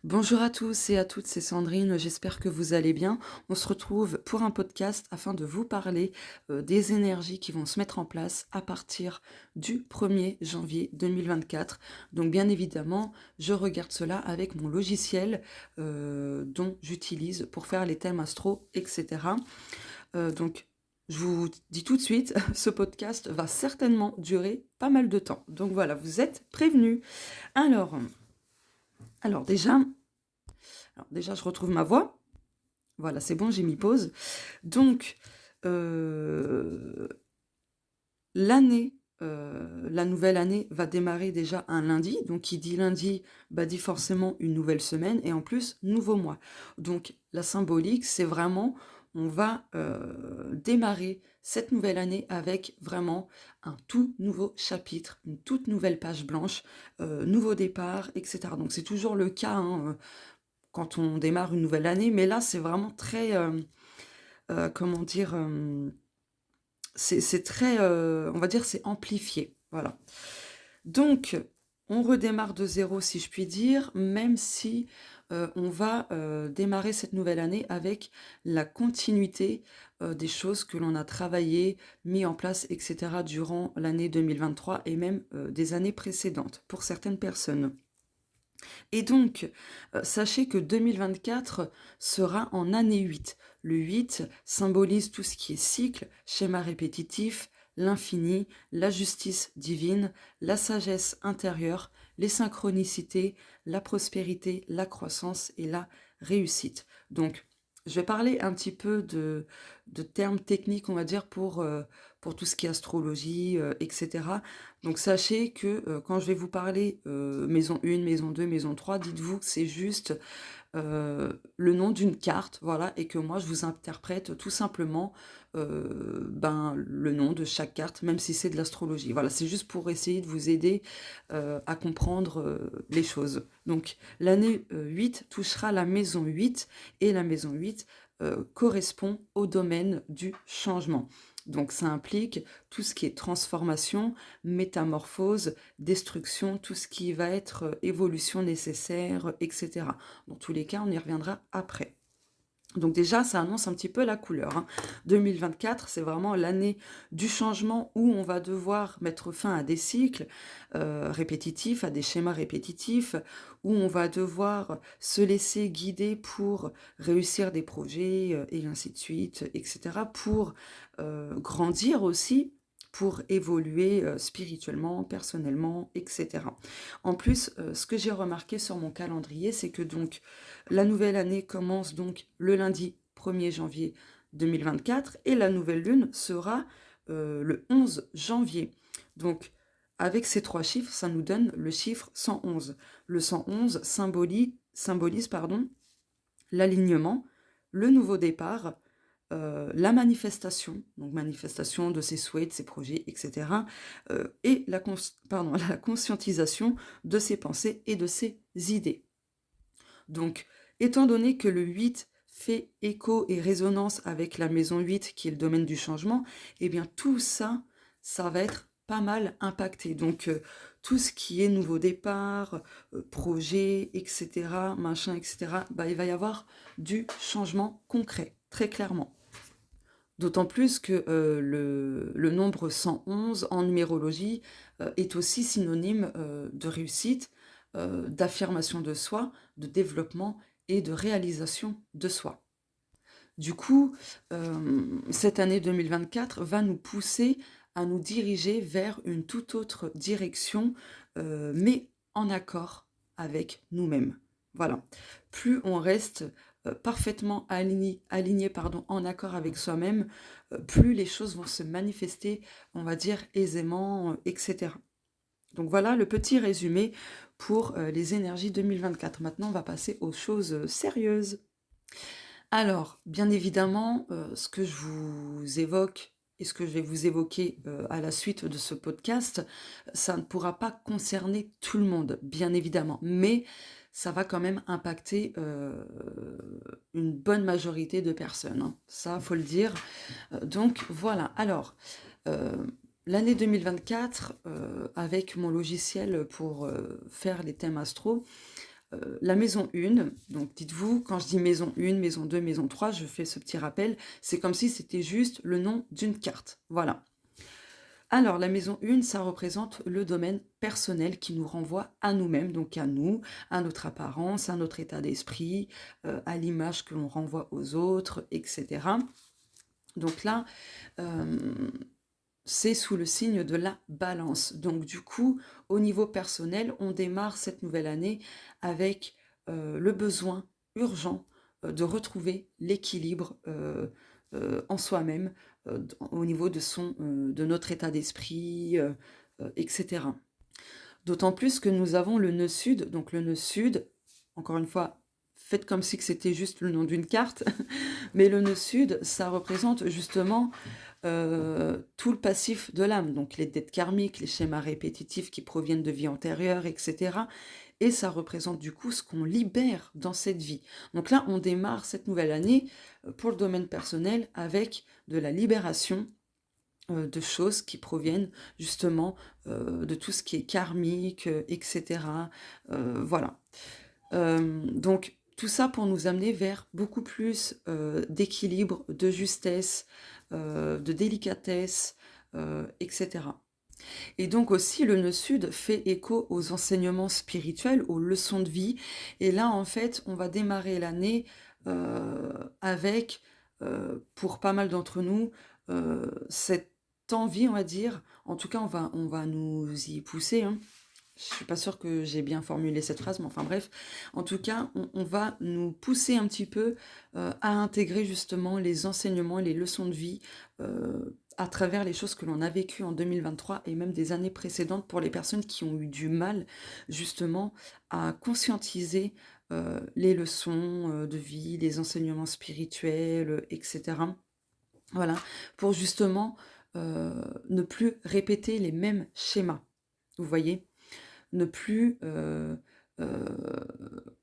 Bonjour à tous et à toutes, c'est Sandrine, j'espère que vous allez bien. On se retrouve pour un podcast afin de vous parler des énergies qui vont se mettre en place à partir du 1er janvier 2024. Donc bien évidemment, je regarde cela avec mon logiciel dont j'utilise pour faire les thèmes astro, etc. Donc je vous dis tout de suite, ce podcast va certainement durer pas mal de temps. Donc voilà, vous êtes prévenus. Alors, alors déjà, je retrouve ma voix. Voilà, c'est bon, j'ai mis pause. Donc, l'année, la nouvelle année va démarrer déjà un lundi. Donc, qui dit lundi, bah, dit forcément une nouvelle semaine et en plus, nouveau mois. Donc, la symbolique, c'est vraiment, on va démarrer cette nouvelle année avec vraiment un tout nouveau chapitre, une toute nouvelle page blanche, nouveau départ, etc. Donc, c'est toujours le cas, hein, quand on démarre une nouvelle année, mais là, c'est vraiment très, comment dire, c'est très, on va dire, c'est amplifié, voilà. Donc, on redémarre de zéro, si je puis dire, même si on va démarrer cette nouvelle année avec la continuité des choses que l'on a travaillées, mis en place, etc., durant l'année 2023 et même des années précédentes, pour certaines personnes. Et donc, sachez que 2024 sera en année 8. Le 8 symbolise tout ce qui est cycle, schéma répétitif, l'infini, la justice divine, la sagesse intérieure, les synchronicités, la prospérité, la croissance et la réussite. Donc, je vais parler un petit peu de termes techniques, on va dire, pour tout ce qui est astrologie, etc. Donc sachez que quand je vais vous parler maison 1, maison 2, maison 3, dites-vous que c'est juste le nom d'une carte, voilà, et que moi je vous interprète tout simplement le nom de chaque carte, même si c'est de l'astrologie. Voilà, c'est juste pour essayer de vous aider à comprendre les choses. Donc l'année 8 touchera la maison 8, et la maison 8 correspond au domaine du changement. Donc ça implique tout ce qui est transformation, métamorphose, destruction, tout ce qui va être évolution nécessaire, etc. Dans tous les cas, on y reviendra après. Donc déjà, ça annonce un petit peu la couleur, hein. 2024, c'est vraiment l'année du changement où on va devoir mettre fin à des cycles répétitifs, à des schémas répétitifs, où on va devoir se laisser guider pour réussir des projets et ainsi de suite, etc. Pour grandir aussi, pour évoluer spirituellement, personnellement, etc. En plus, ce que j'ai remarqué sur mon calendrier, c'est que donc la nouvelle année commence donc le lundi 1er janvier 2024 et la nouvelle lune sera le 11 janvier. Donc, avec ces trois chiffres, ça nous donne le chiffre 111. Le 111 symbolise l'alignement, le nouveau départ, la manifestation, donc manifestation de ses souhaits, de ses projets, etc. Et la conscientisation de ses pensées et de ses idées. Donc, étant donné que le 8 fait écho et résonance avec la maison 8, qui est le domaine du changement, eh bien tout ça, ça va être pas mal impacté. Donc, tout ce qui est nouveau départ, projet, etc., machin, etc., bah, il va y avoir du changement concret, très clairement. D'autant plus que le nombre 111 en numérologie est aussi synonyme de réussite, d'affirmation de soi, de développement et de réalisation de soi. Du coup, cette année 2024 va nous pousser à nous diriger vers une toute autre direction, mais en accord avec nous-mêmes. Voilà. Plus on reste parfaitement aligné en accord avec soi-même, plus les choses vont se manifester, on va dire, aisément, etc. Donc voilà le petit résumé pour les énergies 2024. Maintenant, on va passer aux choses sérieuses. Alors, bien évidemment, ce que je vous évoque et ce que je vais vous évoquer à la suite de ce podcast, ça ne pourra pas concerner tout le monde, bien évidemment, mais ça va quand même impacter une bonne majorité de personnes, hein. Ça, faut le dire. Donc voilà, alors, l'année 2024, avec mon logiciel pour faire les thèmes astro, la maison 1, donc dites-vous, quand je dis maison 1, maison 2, maison 3, je fais ce petit rappel, c'est comme si c'était juste le nom d'une carte. Voilà. Alors, la maison 1, ça représente le domaine personnel qui nous renvoie à nous-mêmes, donc à nous, à notre apparence, à notre état d'esprit, à l'image que l'on renvoie aux autres, etc. Donc là, c'est sous le signe de la balance. Donc du coup, au niveau personnel, on démarre cette nouvelle année avec le besoin urgent de retrouver l'équilibre en soi-même, au niveau de notre état d'esprit, etc. D'autant plus que nous avons le nœud sud. Donc le nœud sud, encore une fois, faites comme si c'était juste le nom d'une carte, mais le nœud sud, ça représente justement tout le passif de l'âme, donc les dettes karmiques, les schémas répétitifs qui proviennent de vies antérieures, etc. Et ça représente du coup ce qu'on libère dans cette vie. Donc là, on démarre cette nouvelle année pour le domaine personnel avec de la libération de choses qui proviennent justement de tout ce qui est karmique, etc. Voilà. Donc tout ça pour nous amener vers beaucoup plus d'équilibre, de justesse, de délicatesse, etc. Et donc aussi, le nœud sud fait écho aux enseignements spirituels, aux leçons de vie. Et là, en fait, on va démarrer l'année avec, pour pas mal d'entre nous, cette envie, on va dire, en tout cas, on va nous y pousser, hein. Je suis pas sûre que j'ai bien formulé cette phrase, mais enfin bref. En tout cas, on va nous pousser un petit peu à intégrer justement les enseignements, les leçons de vie à travers les choses que l'on a vécues en 2023 et même des années précédentes pour les personnes qui ont eu du mal justement à conscientiser les leçons de vie, les enseignements spirituels, etc. Voilà, pour justement ne plus répéter les mêmes schémas. Vous voyez? Ne plus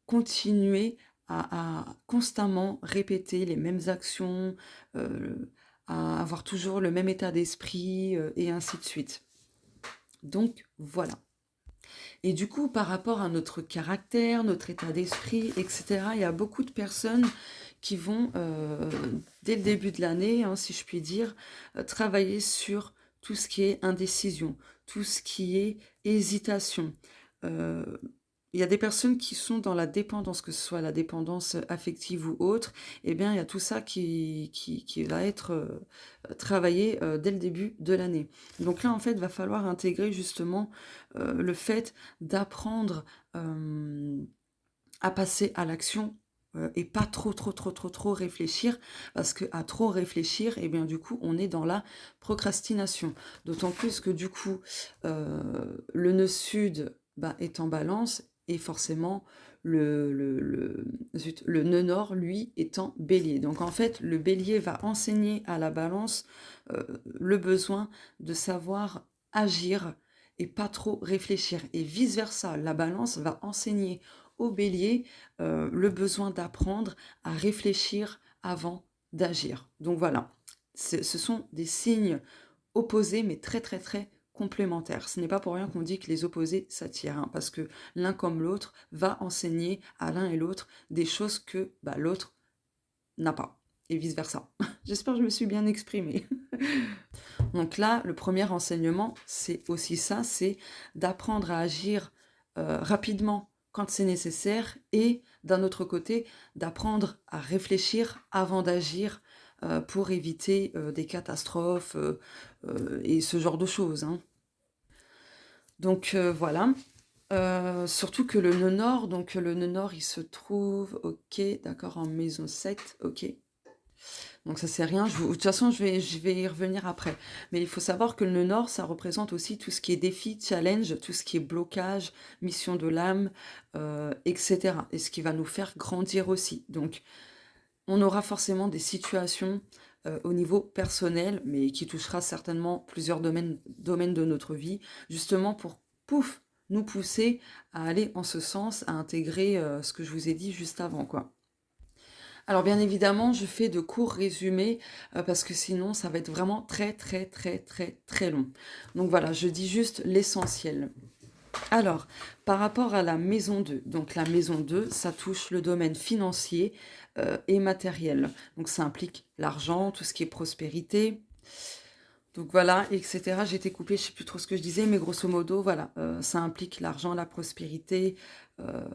continuer à constamment répéter les mêmes actions, à avoir toujours le même état d'esprit, et ainsi de suite. Donc voilà. Et du coup, par rapport à notre caractère, notre état d'esprit, etc., il y a beaucoup de personnes qui vont, dès le début de l'année, hein, si je puis dire, travailler sur tout ce qui est indécision, tout ce qui est hésitation. Euh, il y a des personnes qui sont dans la dépendance, que ce soit la dépendance affective ou autre, eh bien, il y a tout ça qui va être travaillé dès le début de l'année. Donc là, en fait, il va falloir intégrer justement le fait d'apprendre à passer à l'action et pas trop réfléchir, parce que à trop réfléchir, eh bien du coup on est dans la procrastination. D'autant plus que du coup le nœud sud est en balance et forcément le nœud nord lui est en bélier. Donc en fait le bélier va enseigner à la balance le besoin de savoir agir et pas trop réfléchir. Et vice-versa, la balance va enseigner au bélier le besoin d'apprendre à réfléchir avant d'agir. Donc voilà, ce sont des signes opposés mais très complémentaires. Ce n'est pas pour rien qu'on dit que les opposés s'attirent, hein, parce que l'un comme l'autre va enseigner à l'un et l'autre des choses que l'autre n'a pas, et vice-versa. J'espère que je me suis bien exprimée. Donc là, le premier enseignement, c'est aussi ça, c'est d'apprendre à agir rapidement quand c'est nécessaire et d'un autre côté, d'apprendre à réfléchir avant d'agir pour éviter des catastrophes et ce genre de choses, hein. Donc voilà. Surtout que le nœud nord, il se trouve, ok, d'accord, en maison 7, ok. Donc ça c'est rien, de toute façon je vais y revenir après. Mais il faut savoir que le nœud nord, ça représente aussi tout ce qui est défi, challenge, tout ce qui est blocage, mission de l'âme, etc. Et ce qui va nous faire grandir aussi. Donc on aura forcément des situations au niveau personnel, mais qui touchera certainement plusieurs domaines de notre vie, justement pour, pouf, nous pousser à aller en ce sens, à intégrer ce que je vous ai dit juste avant, quoi. Alors bien évidemment, je fais de courts résumés parce que sinon ça va être vraiment très long. Donc voilà, je dis juste l'essentiel. Alors, par rapport à la maison 2, donc la maison 2, ça touche le domaine financier et matériel. Donc ça implique l'argent, tout ce qui est prospérité. Donc voilà, etc. J'ai été coupée, je sais plus trop ce que je disais, mais grosso modo, voilà, ça implique l'argent, la prospérité, euh,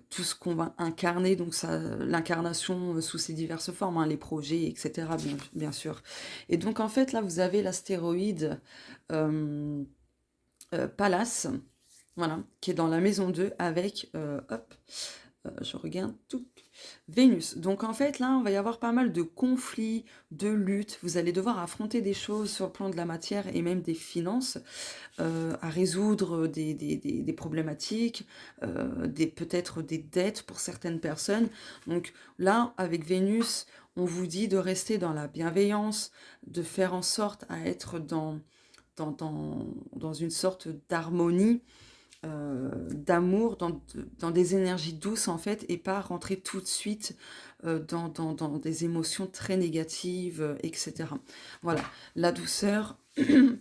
tout ce qu'on va incarner, donc ça, l'incarnation sous ses diverses formes, hein, les projets, etc. Bien sûr. Et donc en fait, là, vous avez l'astéroïde euh, Pallas, voilà, qui est dans la maison 2 avec, hop, je regarde tout, Vénus. Donc en fait, là, on va y avoir pas mal de conflits, de luttes. Vous allez devoir affronter des choses sur le plan de la matière et même des finances, à résoudre des problématiques, peut-être des dettes pour certaines personnes. Donc là, avec Vénus, on vous dit de rester dans la bienveillance, de faire en sorte à être dans une sorte d'harmonie, d'amour, dans des énergies douces en fait, et pas rentrer tout de suite dans des émotions très négatives, etc. Voilà, la douceur,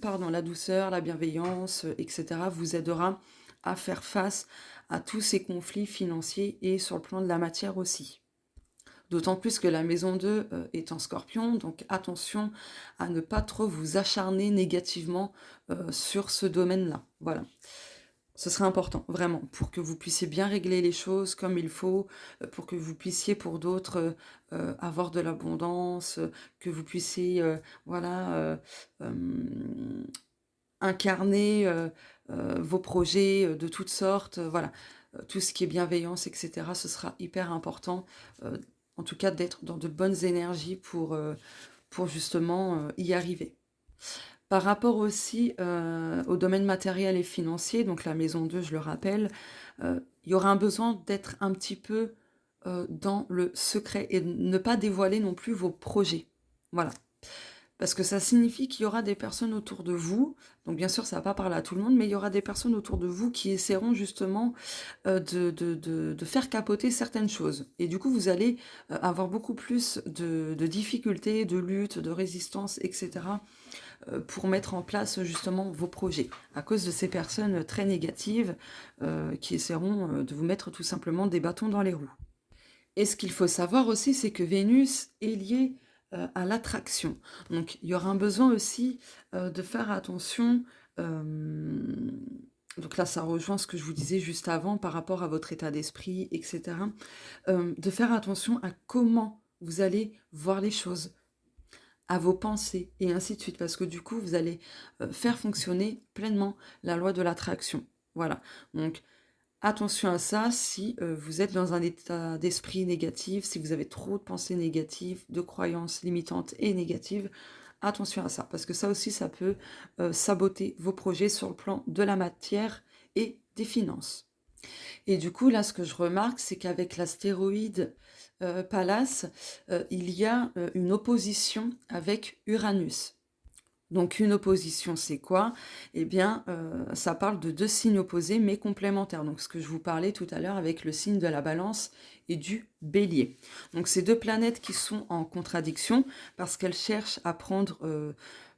pardon, la douceur, la bienveillance, etc. vous aidera à faire face à tous ces conflits financiers et sur le plan de la matière aussi. D'autant plus que la maison 2 est en scorpion, donc attention à ne pas trop vous acharner négativement sur ce domaine-là. Voilà. Ce serait important, vraiment, pour que vous puissiez bien régler les choses comme il faut, pour que vous puissiez pour d'autres avoir de l'abondance, que vous puissiez, voilà, incarner vos projets de toutes sortes, voilà. Tout ce qui est bienveillance, etc., ce sera hyper important, euh, en tout cas d'être dans de bonnes énergies pour justement y arriver. Par rapport aussi au domaine matériel et financier, donc la maison 2, je le rappelle, il y aura un besoin d'être un petit peu dans le secret et de ne pas dévoiler non plus vos projets. Voilà. Parce que ça signifie qu'il y aura des personnes autour de vous, donc bien sûr ça ne va pas parler à tout le monde, mais il y aura des personnes autour de vous qui essaieront justement de faire capoter certaines choses. Et du coup vous allez avoir beaucoup plus de difficultés, de luttes, de résistance, etc. Pour mettre en place justement vos projets, à cause de ces personnes très négatives qui essaieront de vous mettre tout simplement des bâtons dans les roues. Et ce qu'il faut savoir aussi, c'est que Vénus est liée à l'attraction. Donc il y aura un besoin aussi de faire attention. Donc là, ça rejoint ce que je vous disais juste avant par rapport à votre état d'esprit, etc. De faire attention à comment vous allez voir les choses, à vos pensées, et ainsi de suite, parce que du coup, vous allez faire fonctionner pleinement la loi de l'attraction. Voilà. Donc, attention à ça si vous êtes dans un état d'esprit négatif, si vous avez trop de pensées négatives, de croyances limitantes et négatives, attention à ça, parce que ça aussi, ça peut saboter vos projets sur le plan de la matière et des finances. Et du coup, là, ce que je remarque, c'est qu'avec l'astéroïde Pallas, il y a une opposition avec Uranus. Donc une opposition, c'est quoi? Eh bien, ça parle de deux signes opposés mais complémentaires. Donc ce que je vous parlais tout à l'heure avec le signe de la balance et du bélier. Donc ces deux planètes qui sont en contradiction parce qu'elles cherchent à prendre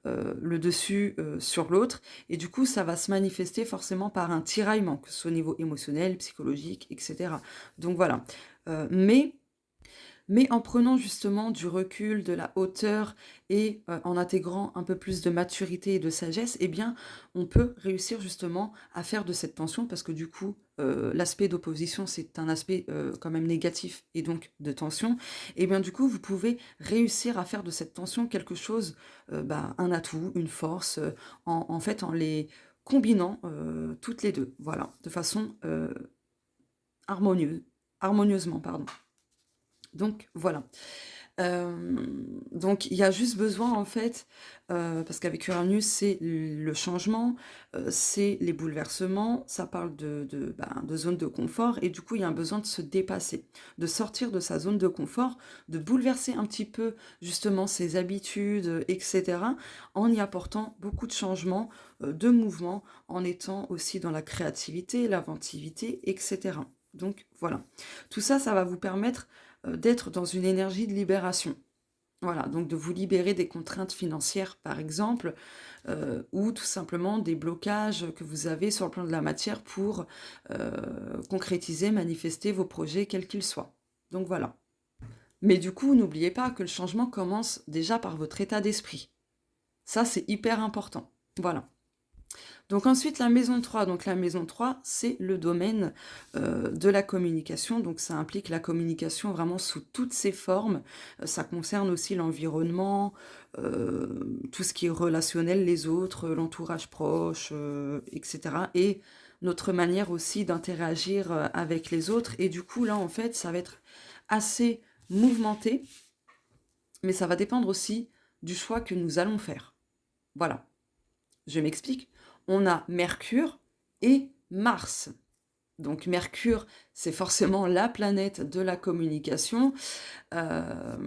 le dessus sur l'autre. Et du coup, ça va se manifester forcément par un tiraillement, que ce soit au niveau émotionnel, psychologique, etc. Donc voilà. Mais en prenant justement du recul, de la hauteur et en intégrant un peu plus de maturité et de sagesse, eh bien, on peut réussir justement à faire de cette tension, parce que du coup, l'aspect d'opposition, c'est un aspect quand même négatif et donc de tension. Et bien du coup, vous pouvez réussir à faire de cette tension quelque chose, un atout, une force, en fait, en les combinant toutes les deux, voilà, de façon harmonieuse, harmonieusement, pardon. Donc voilà. Donc il y a juste besoin en fait, parce qu'avec Uranus c'est le changement, c'est les bouleversements, ça parle de zone de confort, et du coup il y a un besoin de se dépasser, de sortir de sa zone de confort, de bouleverser un petit peu justement ses habitudes, etc. en y apportant beaucoup de changements, de mouvements, en étant aussi dans la créativité, l'inventivité, etc. Donc voilà. Tout ça, ça va vous permettre d'être dans une énergie de libération. Voilà, donc de vous libérer des contraintes financières, par exemple, ou tout simplement des blocages que vous avez sur le plan de la matière pour concrétiser, manifester vos projets, quels qu'ils soient. Donc voilà. Mais du coup, n'oubliez pas que le changement commence déjà par votre état d'esprit. Ça, c'est hyper important. Voilà. Donc ensuite, la maison 3. Donc la maison 3, c'est le domaine de la communication. Donc ça implique la communication vraiment sous toutes ses formes. Ça concerne aussi l'environnement, tout ce qui est relationnel, les autres, l'entourage proche, etc. Et notre manière aussi d'interagir avec les autres. Et du coup, là, en fait, ça va être assez mouvementé, mais ça va dépendre aussi du choix que nous allons faire. Voilà. Je m'explique. On a Mercure et Mars. Donc Mercure, c'est forcément la planète de la communication. euh,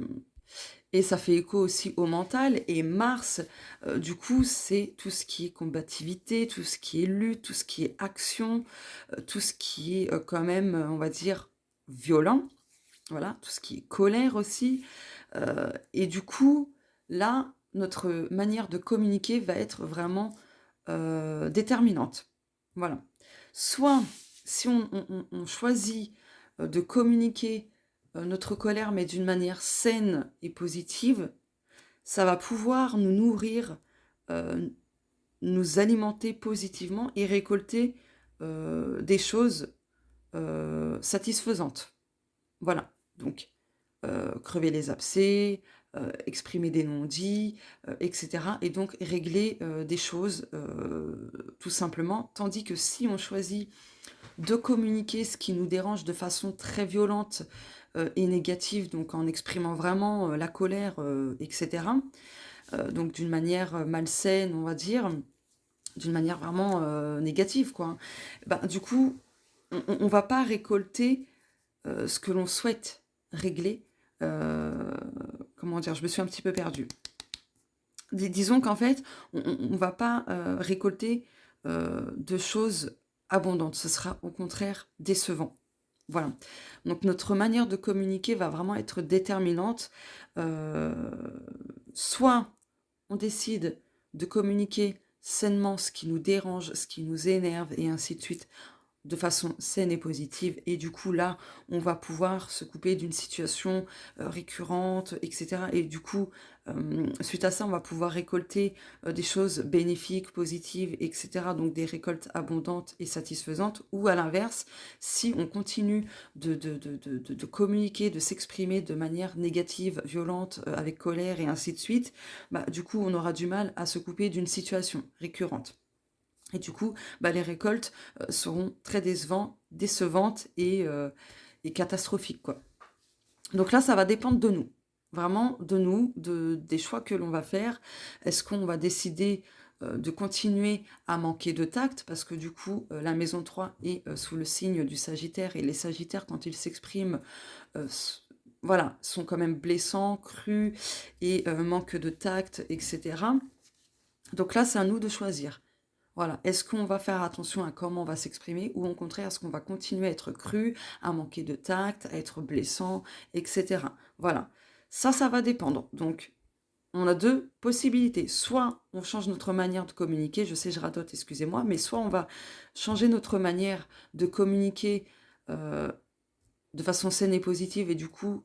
et ça fait écho aussi au mental. Et Mars, du coup, c'est tout ce qui est combativité, tout ce qui est lutte, tout ce qui est action, tout ce qui est quand même, on va dire, violent. Voilà, tout ce qui est colère aussi. Et du coup, là, notre manière de communiquer va être vraiment déterminante. Voilà. Soit, si on choisit de communiquer notre colère, mais d'une manière saine et positive, ça va pouvoir nous nourrir, euh, nous alimenter positivement et récolter des choses satisfaisantes. Voilà. Donc, crever les abcès, exprimer des non-dits, etc. Et donc régler des choses tout simplement. Tandis que si on choisit de communiquer ce qui nous dérange de façon très violente et négative, donc en exprimant vraiment la colère, etc. Donc d'une manière malsaine, on va dire, d'une manière vraiment négative, quoi. Ben, du coup, on va pas récolter ce que l'on souhaite régler. Comment dire, je me suis un petit peu perdue. Disons qu'en fait, on ne va pas récolter de choses abondantes. Ce sera au contraire décevant. Voilà. Donc notre manière de communiquer va vraiment être déterminante. Euh, Soit on décide de communiquer sainement ce qui nous dérange, ce qui nous énerve, et ainsi de suite, de façon saine et positive. Et du coup, là, on va pouvoir se couper d'une situation récurrente, etc. Et du coup, suite à ça, on va pouvoir récolter des choses bénéfiques, positives, etc. Donc des récoltes abondantes et satisfaisantes. Ou à l'inverse, si on continue de communiquer, de s'exprimer de manière négative, violente, avec colère et ainsi de suite, bah, du coup, on aura du mal à se couper d'une situation récurrente. Et du coup, bah, les récoltes seront très décevantes et catastrophiques, quoi. Donc là, ça va dépendre de nous. Vraiment de nous, des choix que l'on va faire. Est-ce qu'on va décider de continuer à manquer de tact? Parce que du coup, la maison 3 est sous le signe du Sagittaire. Et les Sagittaires, quand ils s'expriment, voilà, sont quand même blessants, crus et manquent de tact, etc. Donc là, c'est à nous de choisir. Voilà, est-ce qu'on va faire attention à comment on va s'exprimer ou au contraire, est-ce qu'on va continuer à être cru, à manquer de tact, à être blessant, etc. Voilà, ça va dépendre. Donc, on a deux possibilités. Soit on change notre manière de communiquer, je sais, je radote, excusez-moi, mais soit on va changer notre manière de communiquer de façon saine et positive et du coup,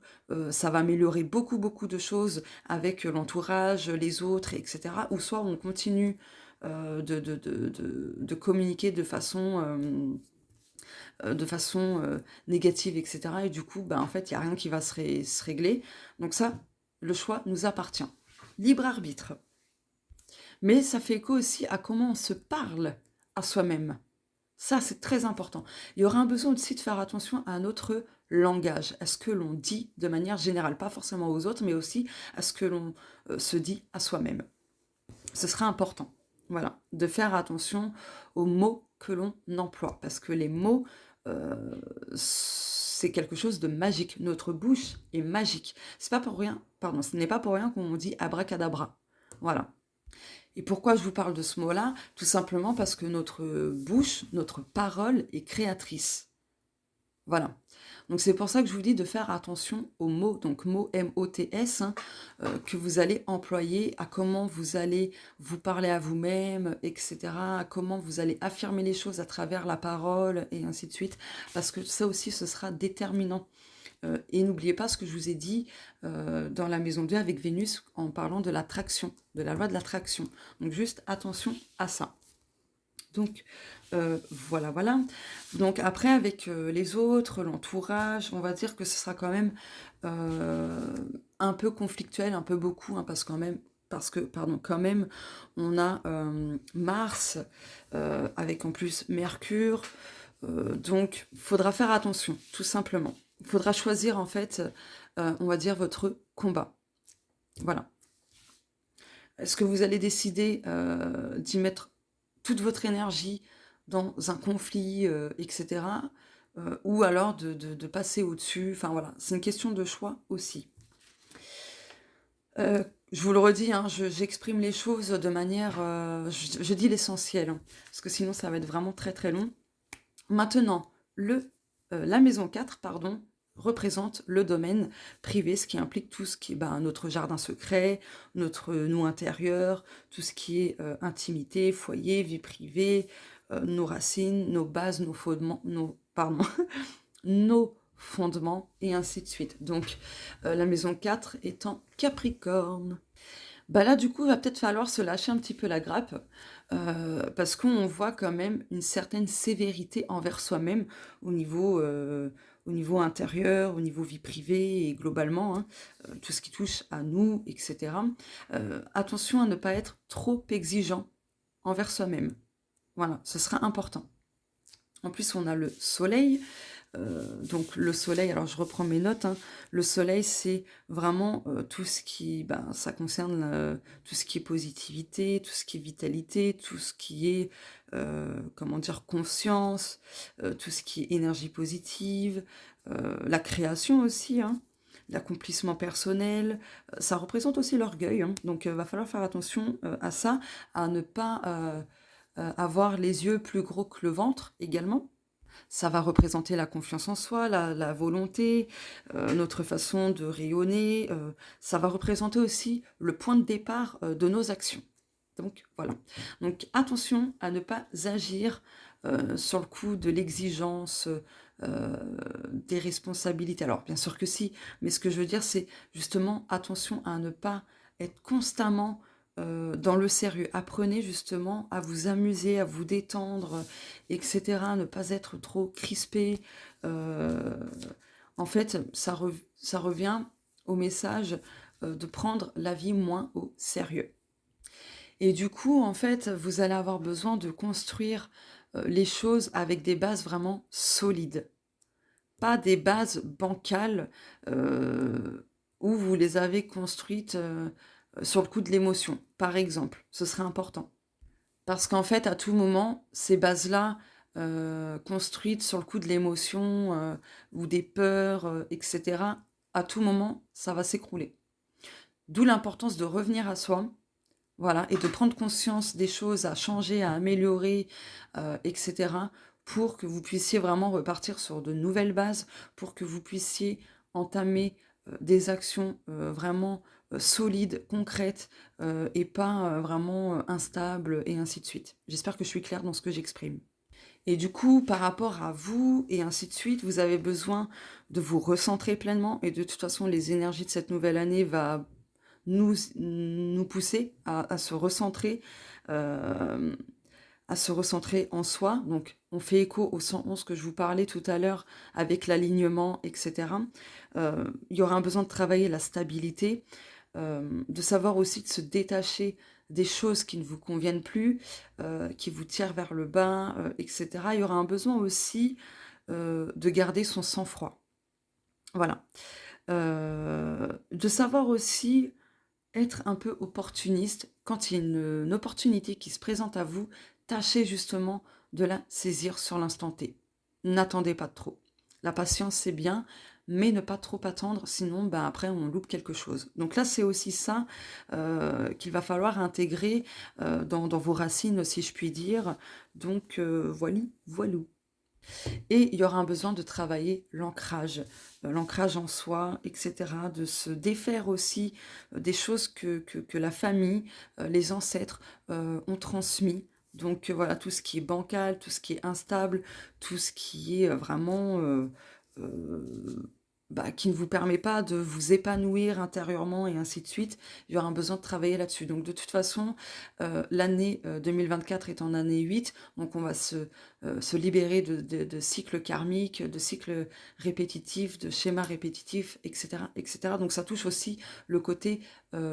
ça va améliorer beaucoup, beaucoup de choses avec l'entourage, les autres, etc. Ou soit on continue de communiquer de façon négative, etc. Et du coup, ben, en fait, il n'y a rien qui va se régler. Donc ça, le choix nous appartient. Libre arbitre. Mais ça fait écho aussi à comment on se parle à soi-même. Ça, c'est très important. Il y aura un besoin aussi de faire attention à notre langage, à ce que l'on dit de manière générale, pas forcément aux autres, mais aussi à ce que l'on se dit à soi-même. Ce sera important, voilà, de faire attention aux mots que l'on emploie, parce que les mots, c'est quelque chose de magique. Notre bouche est magique. C'est pas pour rien, pardon, ce n'est pas pour rien qu'on dit abracadabra. Voilà. Et pourquoi je vous parle de ce mot-là? Tout simplement parce que notre bouche, notre parole est créatrice. Voilà. Donc c'est pour ça que je vous dis de faire attention aux mots, donc mots M-O-T-S, hein, que vous allez employer, à comment vous allez vous parler à vous-même, etc., à comment vous allez affirmer les choses à travers la parole, et ainsi de suite, parce que ça aussi, ce sera déterminant. Et n'oubliez pas ce que je vous ai dit dans la maison 2 avec Vénus en parlant de l'attraction, de la loi de l'attraction. Donc juste attention à ça. Donc voilà, voilà. Donc après avec les autres, l'entourage, on va dire que ce sera quand même un peu conflictuel, un peu beaucoup, hein, quand même, on a Mars avec en plus Mercure. Donc, il faudra faire attention, tout simplement. Il faudra choisir, en fait, on va dire, votre combat. Voilà. Est-ce que vous allez décider d'y mettre toute votre énergie dans un conflit, etc. Ou alors de passer au-dessus. Enfin, voilà, c'est une question de choix aussi. Je vous le redis, hein, j'exprime les choses de manière... je dis l'essentiel, hein, parce que sinon, ça va être vraiment très, très long. Maintenant, la maison 4, pardon, représente le domaine privé, ce qui implique tout ce qui est notre jardin secret, notre nous intérieur, tout ce qui est intimité, foyer, vie privée, nos racines, nos bases, nos fondements, nos fondements, et ainsi de suite. Donc, la maison 4 est en Capricorne. Là, du coup, il va peut-être falloir se lâcher un petit peu la grappe, parce qu'on voit quand même une certaine sévérité envers soi-même au niveau intérieur, au niveau vie privée et globalement, hein, tout ce qui touche à nous, etc. Attention à ne pas être trop exigeant envers soi-même. Voilà, ce sera important. En plus, on a le soleil. Donc le soleil, alors je reprends mes notes, hein. Le soleil c'est vraiment tout ce qui, ça concerne tout ce qui est positivité, tout ce qui est vitalité, tout ce qui est, comment dire, conscience, tout ce qui est énergie positive, la création aussi, hein, l'accomplissement personnel, ça représente aussi l'orgueil, hein. Donc va falloir faire attention à ça, à ne pas avoir les yeux plus gros que le ventre également. Ça va représenter la confiance en soi, la volonté, notre façon de rayonner. Ça va représenter aussi le point de départ de nos actions. Donc voilà. Donc attention à ne pas agir sur le coup de l'exigence, des responsabilités. Alors bien sûr que si, mais ce que je veux dire c'est justement attention à ne pas être constamment dans le sérieux. Apprenez justement à vous amuser, à vous détendre, etc. Ne pas être trop crispé. En fait, ça revient au message de prendre la vie moins au sérieux. Et du coup, en fait, vous allez avoir besoin de construire les choses avec des bases vraiment solides. Pas des bases bancales où vous les avez construites sur le coup de l'émotion, par exemple. Ce serait important. Parce qu'en fait, à tout moment, ces bases-là, construites sur le coup de l'émotion ou des peurs, etc., à tout moment, ça va s'écrouler. D'où l'importance de revenir à soi, voilà, et de prendre conscience des choses à changer, à améliorer, etc., pour que vous puissiez vraiment repartir sur de nouvelles bases, pour que vous puissiez entamer des actions vraiment solides, concrètes, et pas vraiment instables, et ainsi de suite. J'espère que je suis claire dans ce que j'exprime. Et du coup, par rapport à vous, et ainsi de suite, vous avez besoin de vous recentrer pleinement, et de toute façon, les énergies de cette nouvelle année va nous pousser à se recentrer, en soi. Donc, on fait écho au 111 que je vous parlais tout à l'heure avec l'alignement, etc. Il y aura un besoin de travailler la stabilité, de savoir aussi de se détacher des choses qui ne vous conviennent plus, qui vous tirent vers le bas, etc. Il y aura un besoin aussi de garder son sang-froid. Voilà. De savoir aussi être un peu opportuniste. Quand il y a une opportunité qui se présente à vous, tâchez justement de la saisir sur l'instant T. N'attendez pas trop. La patience, c'est bien, mais ne pas trop attendre, sinon après on loupe quelque chose. Donc là, c'est aussi ça qu'il va falloir intégrer dans vos racines, si je puis dire. Donc voilà, voilou. Et il y aura un besoin de travailler l'ancrage en soi, etc. De se défaire aussi des choses que la famille, les ancêtres ont transmis. Donc voilà, tout ce qui est bancal, tout ce qui est instable, tout ce qui est vraiment qui ne vous permet pas de vous épanouir intérieurement et ainsi de suite, il y aura un besoin de travailler là-dessus. Donc de toute façon, l'année 2024 est en année 8, donc on va se libérer de cycles karmiques, de cycles répétitifs, de schémas répétitifs, etc., etc. Donc ça touche aussi le côté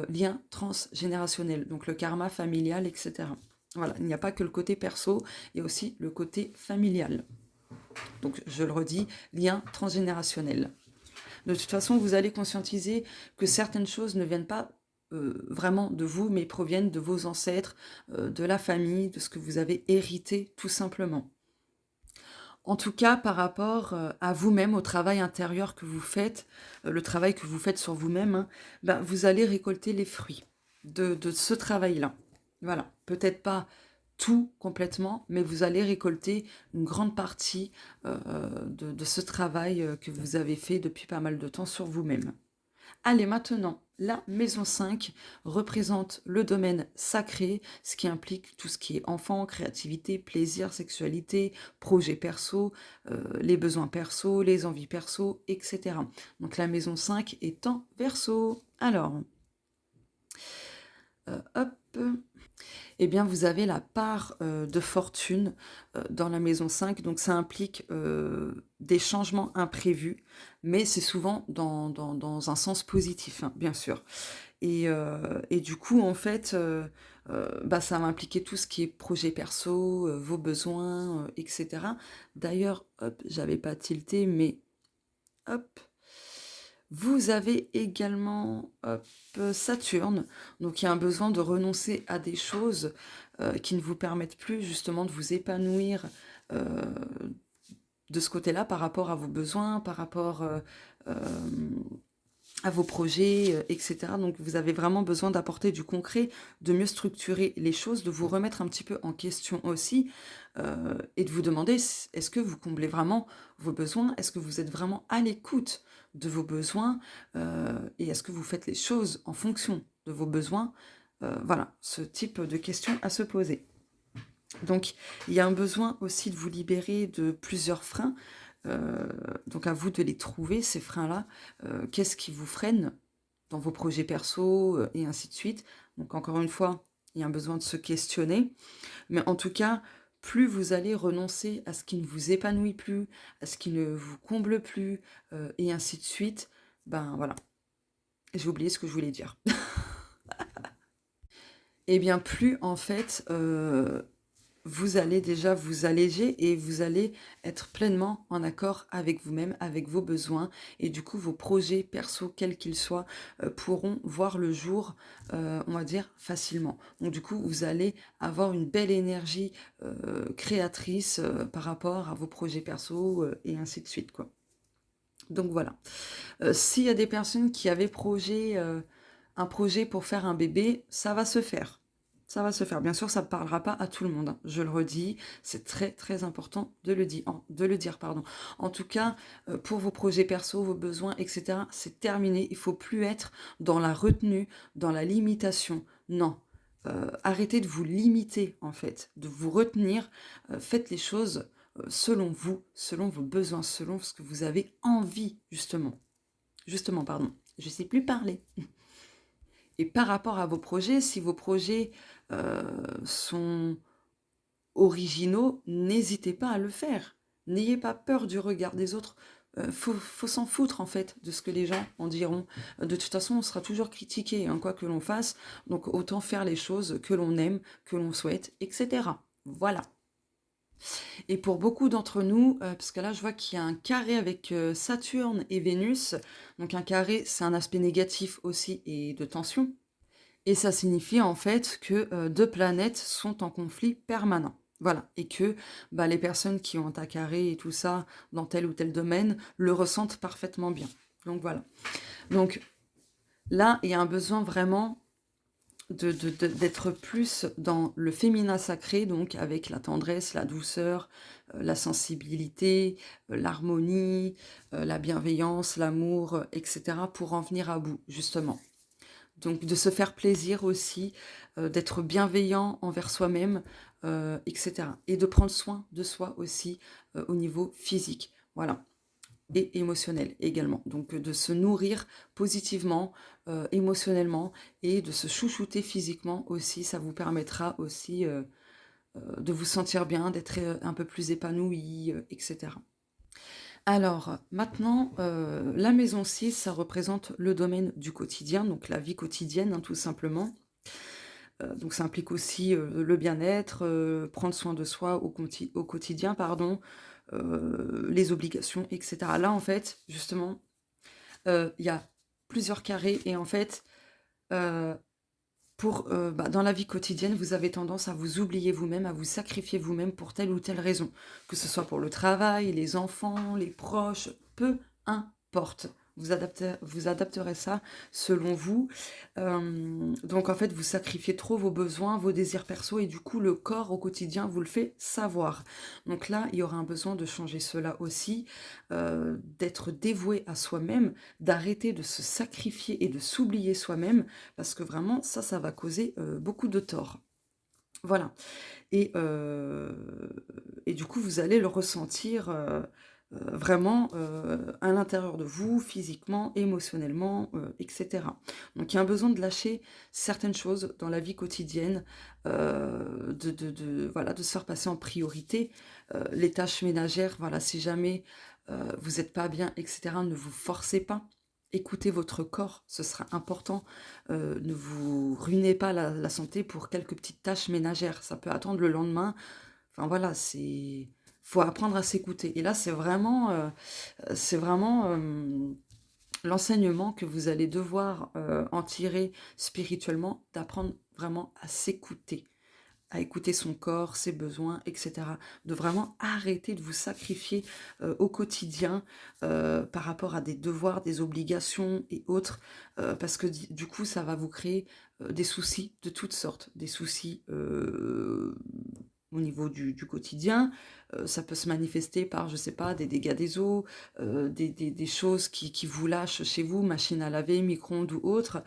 lien transgénérationnel, donc le karma familial, etc. Voilà, il n'y a pas que le côté perso, il y a aussi le côté familial. Donc je le redis, lien transgénérationnel. De toute façon, vous allez conscientiser que certaines choses ne viennent pas vraiment de vous, mais proviennent de vos ancêtres, de la famille, de ce que vous avez hérité, tout simplement. En tout cas, par rapport à vous-même, au travail intérieur que vous faites, le travail que vous faites sur vous-même, hein, vous allez récolter les fruits de ce travail-là. Voilà, peut-être pas tout complètement, mais vous allez récolter une grande partie de ce travail que vous avez fait depuis pas mal de temps sur vous-même. Allez, maintenant, la maison 5 représente le domaine sacré, ce qui implique tout ce qui est enfant, créativité, plaisir, sexualité, projet perso, les besoins perso, les envies perso, etc. Donc la maison 5 est en Verseau. Alors, hop, eh bien vous avez la part de fortune dans la maison 5, donc ça implique des changements imprévus, mais c'est souvent dans un sens positif, hein, bien sûr. Et du coup, en fait, ça va impliquer tout ce qui est projet perso, vos besoins, etc. D'ailleurs, hop, j'avais pas tilté, mais hop, vous avez également Saturne, donc il y a un besoin de renoncer à des choses qui ne vous permettent plus justement de vous épanouir euh, de ce côté-là par rapport à vos besoins, par rapport euh, à vos projets, etc. Donc vous avez vraiment besoin d'apporter du concret, de mieux structurer les choses, de vous remettre un petit peu en question aussi, et de vous demander, est-ce que vous comblez vraiment vos besoins? Est-ce que vous êtes vraiment à l'écoute de vos besoins? Et est-ce que vous faites les choses en fonction de vos besoins? Voilà, ce type de questions à se poser. Donc, il y a un besoin aussi de vous libérer de plusieurs freins. Donc, à vous de les trouver, ces freins-là. Qu'est-ce qui vous freine dans vos projets perso et ainsi de suite. Donc, encore une fois, il y a un besoin de se questionner. Mais en tout cas, plus vous allez renoncer à ce qui ne vous épanouit plus, à ce qui ne vous comble plus, et ainsi de suite, voilà. J'ai oublié ce que je voulais dire. Et bien, plus en fait, vous allez déjà vous alléger et vous allez être pleinement en accord avec vous-même, avec vos besoins. Et du coup, vos projets perso, quels qu'ils soient, pourront voir le jour, on va dire, facilement. Donc du coup, vous allez avoir une belle énergie créatrice par rapport à vos projets perso et ainsi de suite, quoi. Donc voilà. S'il y a des personnes qui avaient un projet pour faire un bébé, ça va se faire. Ça va se faire. Bien sûr, ça ne parlera pas à tout le monde, hein. Je le redis, c'est très très important de le dire. Pardon. En tout cas, pour vos projets perso, vos besoins, etc., c'est terminé. Il ne faut plus être dans la retenue, dans la limitation. Non. Arrêtez de vous limiter, en fait, de vous retenir. Faites les choses selon vous, selon vos besoins, selon ce que vous avez envie, justement. Justement, pardon. Je ne sais plus parler. Et par rapport à vos projets, si vos projets sont originaux, n'hésitez pas à le faire. N'ayez pas peur du regard des autres. Faut s'en foutre en fait de ce que les gens en diront. De toute façon, on sera toujours critiqué, hein, quoi que l'on fasse. Donc autant faire les choses que l'on aime, que l'on souhaite, etc. Voilà. Et pour beaucoup d'entre nous, parce que là je vois qu'il y a un carré avec Saturne et Vénus. Donc un carré, c'est un aspect négatif aussi et de tension. Et ça signifie en fait que deux planètes sont en conflit permanent. Voilà, et que les personnes qui ont un carré et tout ça dans tel ou tel domaine le ressentent parfaitement bien. Donc voilà. Donc là, il y a un besoin vraiment d'être plus dans le féminin sacré, donc avec la tendresse, la douceur, la sensibilité, l'harmonie, la bienveillance, l'amour, etc., pour en venir à bout, justement. Donc de se faire plaisir aussi, d'être bienveillant envers soi-même, etc. Et de prendre soin de soi aussi, au niveau physique. Voilà. Et émotionnel également. Donc de se nourrir positivement, émotionnellement, et de se chouchouter physiquement aussi. Ça vous permettra aussi de vous sentir bien, d'être un peu plus épanoui, etc. Alors maintenant, la maison 6, ça représente le domaine du quotidien, donc la vie quotidienne, hein, tout simplement. Donc ça implique aussi le bien-être, prendre soin de soi au quotidien, pardon, les obligations, etc. Là, en fait, justement, il y a plusieurs carrés, et en fait, euh, dans la vie quotidienne, vous avez tendance à vous oublier vous-même, à vous sacrifier vous-même pour telle ou telle raison, que ce soit pour le travail, les enfants, les proches, peu importe. Vous adapterez ça selon vous. Donc en fait, vous sacrifiez trop vos besoins, vos désirs perso, et du coup, le corps au quotidien vous le fait savoir. Donc là, il y aura un besoin de changer cela aussi, d'être dévoué à soi-même, d'arrêter de se sacrifier et de s'oublier soi-même, parce que vraiment, ça va causer beaucoup de tort. Voilà. Et du coup, vous allez le ressentir vraiment à l'intérieur de vous, physiquement, émotionnellement, etc. Donc il y a un besoin de lâcher certaines choses dans la vie quotidienne, voilà, de se faire passer en priorité. Les tâches ménagères, voilà, si jamais vous n'êtes pas bien, etc., ne vous forcez pas. Écoutez votre corps, ce sera important. Ne vous ruinez pas la santé pour quelques petites tâches ménagères. Ça peut attendre le lendemain. Enfin voilà, faut apprendre à s'écouter. Et là, c'est vraiment l'enseignement que vous allez devoir en tirer spirituellement, d'apprendre vraiment à s'écouter, à écouter son corps, ses besoins, etc. De vraiment arrêter de vous sacrifier au quotidien par rapport à des devoirs, des obligations et autres, parce que du coup, ça va vous créer des soucis de toutes sortes, des soucis au niveau du quotidien. Ça peut se manifester par, je sais pas, des dégâts des eaux, des choses qui vous lâchent chez vous, machine à laver, micro-ondes ou autre.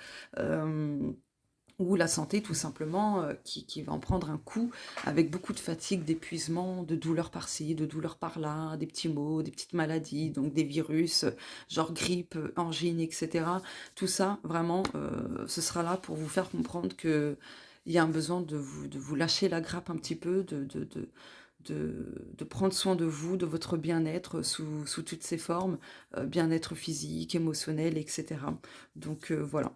Ou la santé tout simplement qui va en prendre un coup, avec beaucoup de fatigue, d'épuisement, de douleurs par-ci, de douleurs par-là, des petits maux, des petites maladies, donc des virus, genre grippe, angine, etc. Tout ça, vraiment, ce sera là pour vous faire comprendre que il y a un besoin de vous lâcher la grappe un petit peu, de prendre soin de vous, de votre bien-être sous toutes ses formes, bien-être physique, émotionnel, etc. Donc voilà.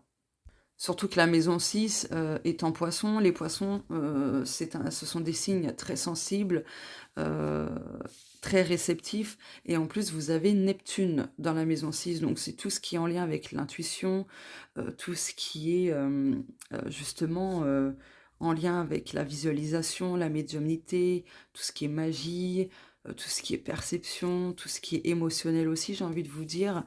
Surtout que la maison 6 est en poisson. Les poissons, ce sont des signes très sensibles, euh, très réceptifs. Et en plus, vous avez Neptune dans la maison 6. Donc, c'est tout ce qui est en lien avec l'intuition, tout ce qui est justement en lien avec la visualisation, la médiumnité, tout ce qui est magie, tout ce qui est perception, tout ce qui est émotionnel aussi, j'ai envie de vous dire.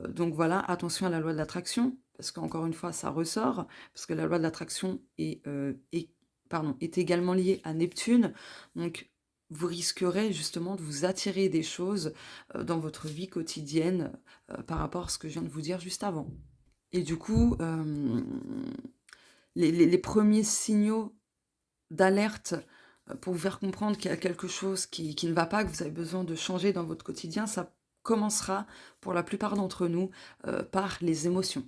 Donc voilà, attention à la loi de l'attraction, parce qu'encore une fois, ça ressort, parce que la loi de l'attraction est également liée à Neptune. Donc, vous risquerez justement de vous attirer des choses dans votre vie quotidienne par rapport à ce que je viens de vous dire juste avant. Et du coup, les premiers signaux d'alerte pour vous faire comprendre qu'il y a quelque chose qui ne va pas, que vous avez besoin de changer dans votre quotidien, ça commencera pour la plupart d'entre nous par les émotions.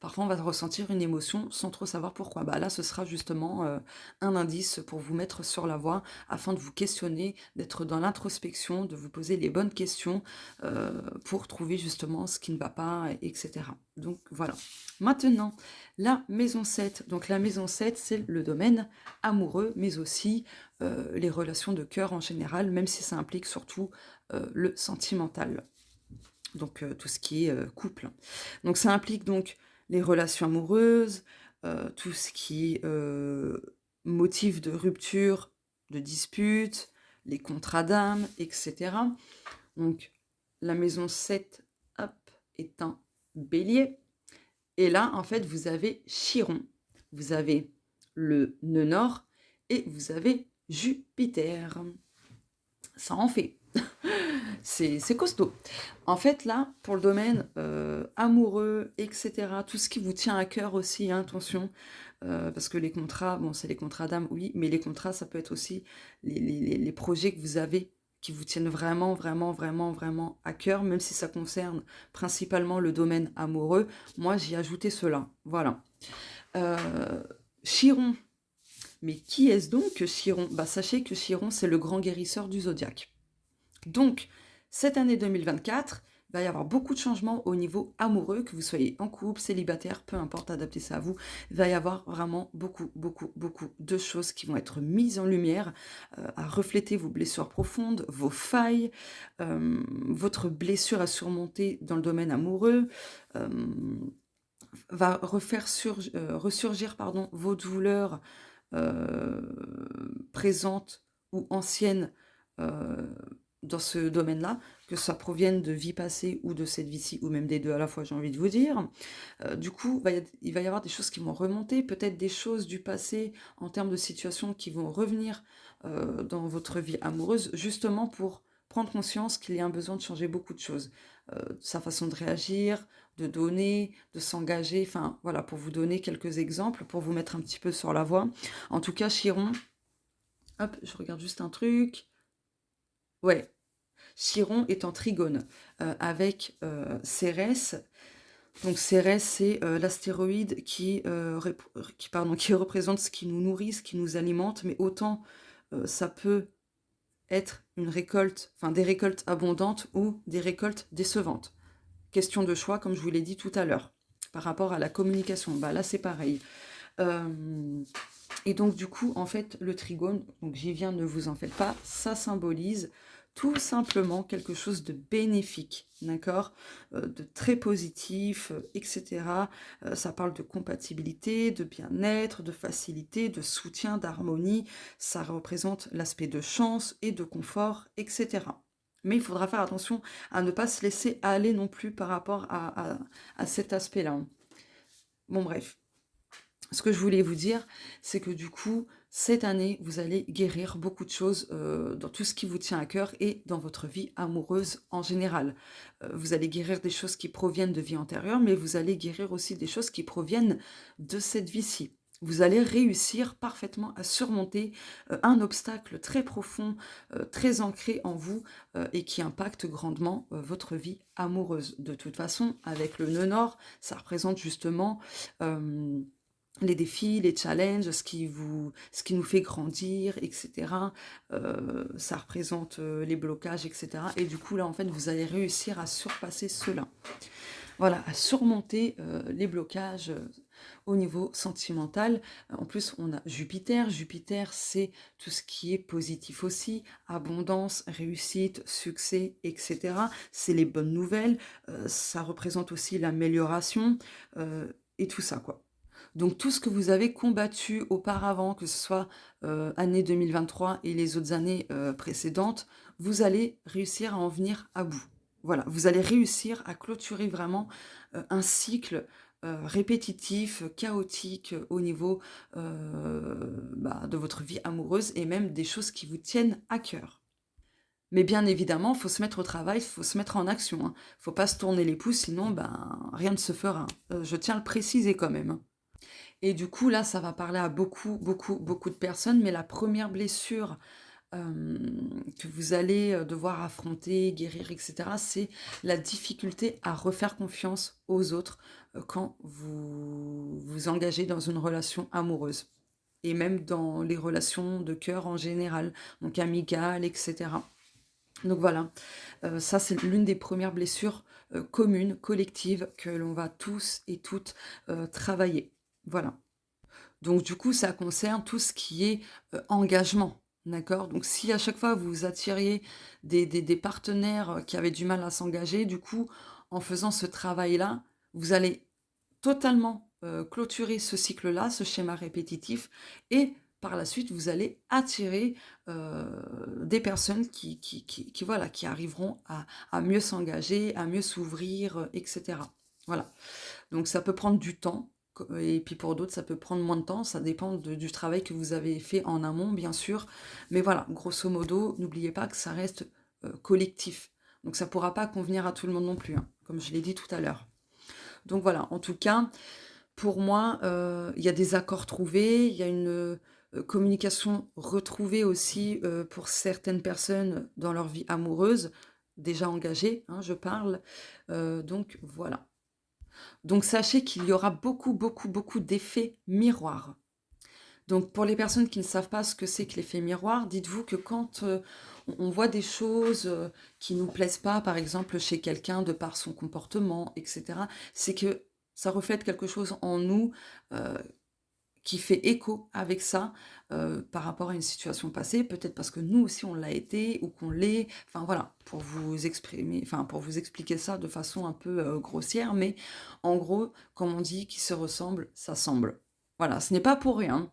Parfois, on va ressentir une émotion sans trop savoir pourquoi. Bah là, ce sera justement un indice pour vous mettre sur la voie, afin de vous questionner, d'être dans l'introspection, de vous poser les bonnes questions pour trouver justement ce qui ne va pas, etc. Donc voilà. Maintenant, la maison 7. Donc la maison 7, c'est le domaine amoureux, mais aussi les relations de cœur en général, même si ça implique surtout le sentimental. Donc tout ce qui est couple. Donc ça implique donc les relations amoureuses, tout ce qui est motif de rupture, de dispute, les contrats d'âme, etc. Donc la maison 7, hop, est un bélier. Et là, en fait, vous avez Chiron. vous avez le nœud nord et vous avez Jupiter. Ça en fait. C'est costaud. En fait, là, pour le domaine amoureux, etc., tout ce qui vous tient à cœur aussi, hein, attention, parce que les contrats, bon, c'est les contrats d'âme, oui, mais les contrats, ça peut être aussi les projets que vous avez qui vous tiennent vraiment, vraiment, vraiment, vraiment à cœur, même si ça concerne principalement le domaine amoureux. Moi, j'y ai ajouté cela. Voilà. Chiron. Mais qui est-ce donc que Chiron? Bah, sachez que Chiron, c'est le grand guérisseur du zodiaque. Donc, cette année 2024, il va y avoir beaucoup de changements au niveau amoureux, que vous soyez en couple, célibataire, peu importe, adaptez ça à vous. Il va y avoir vraiment beaucoup, beaucoup, beaucoup de choses qui vont être mises en lumière, à refléter vos blessures profondes, vos failles, votre blessure à surmonter dans le domaine amoureux, va ressurgir pardon, vos douleurs présentes ou anciennes dans ce domaine-là, que ça provienne de vie passée ou de cette vie-ci, ou même des deux à la fois, j'ai envie de vous dire. Du coup, il va y avoir des choses qui vont remonter, peut-être des choses du passé en termes de situations qui vont revenir dans votre vie amoureuse, justement pour prendre conscience qu'il y a un besoin de changer beaucoup de choses. Sa façon de réagir, de donner, de s'engager, enfin voilà, pour vous donner quelques exemples, pour vous mettre un petit peu sur la voie. En tout cas, Chiron, hop, je regarde juste un truc. Ouais, Chiron est en trigone avec Cérès. Donc Cérès, c'est l'astéroïde qui représente ce qui nous nourrit, ce qui nous alimente, mais autant ça peut être une récolte, enfin des récoltes abondantes ou des récoltes décevantes. Question de choix, comme je vous l'ai dit tout à l'heure, par rapport à la communication. Bah là, c'est pareil. Et donc, du coup, en fait, le trigone, donc j'y viens, ne vous en faites pas, ça symbolise tout simplement quelque chose de bénéfique, d'accord, de très positif, etc. Ça parle de compatibilité, de bien-être, de facilité, de soutien, d'harmonie. Ça représente l'aspect de chance et de confort, etc. Mais il faudra faire attention à ne pas se laisser aller non plus par rapport à cet aspect-là. Bon, bref. Ce que je voulais vous dire, c'est que du coup, cette année, vous allez guérir beaucoup de choses dans tout ce qui vous tient à cœur et dans votre vie amoureuse en général. Vous allez guérir des choses qui proviennent de vie antérieure, mais vous allez guérir aussi des choses qui proviennent de cette vie-ci. Vous allez réussir parfaitement à surmonter un obstacle très profond, très ancré en vous et qui impacte grandement votre vie amoureuse. De toute façon, avec le nœud nord, ça représente justement les défis, les challenges, ce qui nous fait grandir, etc. Ça représente les blocages, etc. Et du coup, là, en fait, vous allez réussir à surpasser cela. Voilà, à surmonter les blocages au niveau sentimental. En plus, on a Jupiter. Jupiter, c'est tout ce qui est positif aussi, abondance, réussite, succès, etc. C'est les bonnes nouvelles. Ça représente aussi l'amélioration et tout ça, quoi. Donc tout ce que vous avez combattu auparavant, que ce soit année 2023 et les autres années précédentes, vous allez réussir à en venir à bout. Voilà, vous allez réussir à clôturer vraiment un cycle répétitif, chaotique au niveau de votre vie amoureuse et même des choses qui vous tiennent à cœur. Mais bien évidemment, il faut se mettre au travail, il faut se mettre en action. Hein. Faut pas se tourner les pouces, sinon rien ne se fera. Je tiens à le préciser quand même. Hein. Et du coup, là, ça va parler à beaucoup, beaucoup, beaucoup de personnes, mais la première blessure que vous allez devoir affronter, guérir, etc., c'est la difficulté à refaire confiance aux autres quand vous vous engagez dans une relation amoureuse. Et même dans les relations de cœur en général, donc amicales, etc. Donc voilà, ça c'est l'une des premières blessures communes, collectives, que l'on va tous et toutes travailler. Voilà. Donc du coup, ça concerne tout ce qui est engagement, d'accord? Donc si à chaque fois vous attiriez des partenaires qui avaient du mal à s'engager, du coup, en faisant ce travail-là, vous allez totalement clôturer ce cycle-là, ce schéma répétitif, et par la suite, vous allez attirer des personnes voilà, qui arriveront à mieux s'engager, à mieux s'ouvrir, etc. Voilà. Donc ça peut prendre du temps, et puis pour d'autres, ça peut prendre moins de temps, ça dépend du travail que vous avez fait en amont, bien sûr. Mais voilà, grosso modo, n'oubliez pas que ça reste collectif. Donc ça ne pourra pas convenir à tout le monde non plus, hein, comme je l'ai dit tout à l'heure. Donc voilà, en tout cas, pour moi, il y a des accords trouvés, il y a une communication retrouvée aussi pour certaines personnes dans leur vie amoureuse, déjà engagées, hein, je parle. Donc voilà. Donc sachez qu'il y aura beaucoup, beaucoup, beaucoup d'effets miroirs. Donc pour les personnes qui ne savent pas ce que c'est que l'effet miroir, dites-vous que quand on voit des choses qui nous plaisent pas, par exemple chez quelqu'un de par son comportement, etc., c'est que ça reflète quelque chose en nous euh, qui fait écho avec ça par rapport à une situation passée, peut-être parce que nous aussi on l'a été ou qu'on l'est, enfin voilà, pour vous exprimer, enfin pour vous expliquer ça de façon un peu grossière, mais en gros, comme on dit, qui se ressemble, ça semble. Voilà, ce n'est pas pour rien.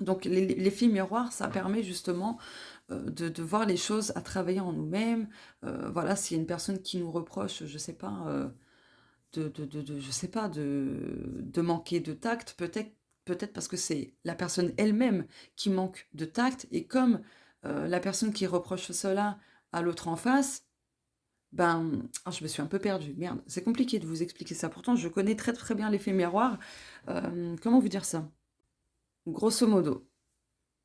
Donc l'effet miroir, ça permet justement de voir les choses à travailler en nous-mêmes. Voilà, s'il y a une personne qui nous reproche, je sais pas, je sais pas, de manquer de tact, peut-être parce que c'est la personne elle-même qui manque de tact, et comme la personne qui reproche cela à l'autre en face, ben, je me suis un peu perdue, merde, c'est compliqué de vous expliquer ça, pourtant je connais très très bien l'effet miroir. Comment vous dire ça? Grosso modo,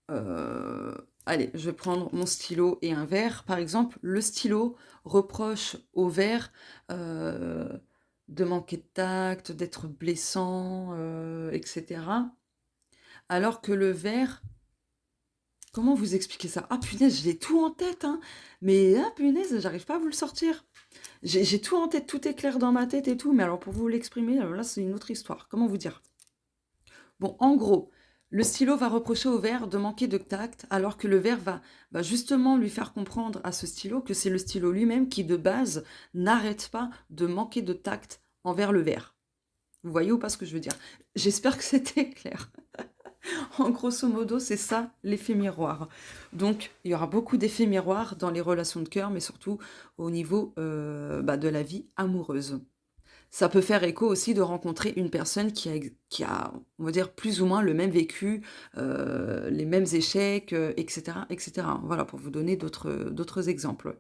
allez, je vais prendre mon stylo et un verre. Par exemple, le stylo reproche au verre de manquer de tact, d'être blessant, etc. Alors que le verre, comment vous expliquer ça? Ah punaise, j'ai tout en tête, hein. Mais ah punaise, j'arrive pas à vous le sortir. J'ai tout en tête, tout est clair dans ma tête et tout, mais alors pour vous l'exprimer, là c'est une autre histoire. Comment vous dire? Bon, en gros, le stylo va reprocher au verre de manquer de tact, alors que le verre va justement lui faire comprendre à ce stylo que c'est le stylo lui-même qui, de base, n'arrête pas de manquer de tact envers le verre. Vous voyez ou pas ce que je veux dire? J'espère que c'était clair. En grosso modo, c'est ça l'effet miroir. Donc, il y aura beaucoup d'effets miroirs dans les relations de cœur, mais surtout au niveau de la vie amoureuse. Ça peut faire écho aussi de rencontrer une personne qui a, on va dire, plus ou moins le même vécu, les mêmes échecs, etc., etc. Voilà, pour vous donner d'autres exemples.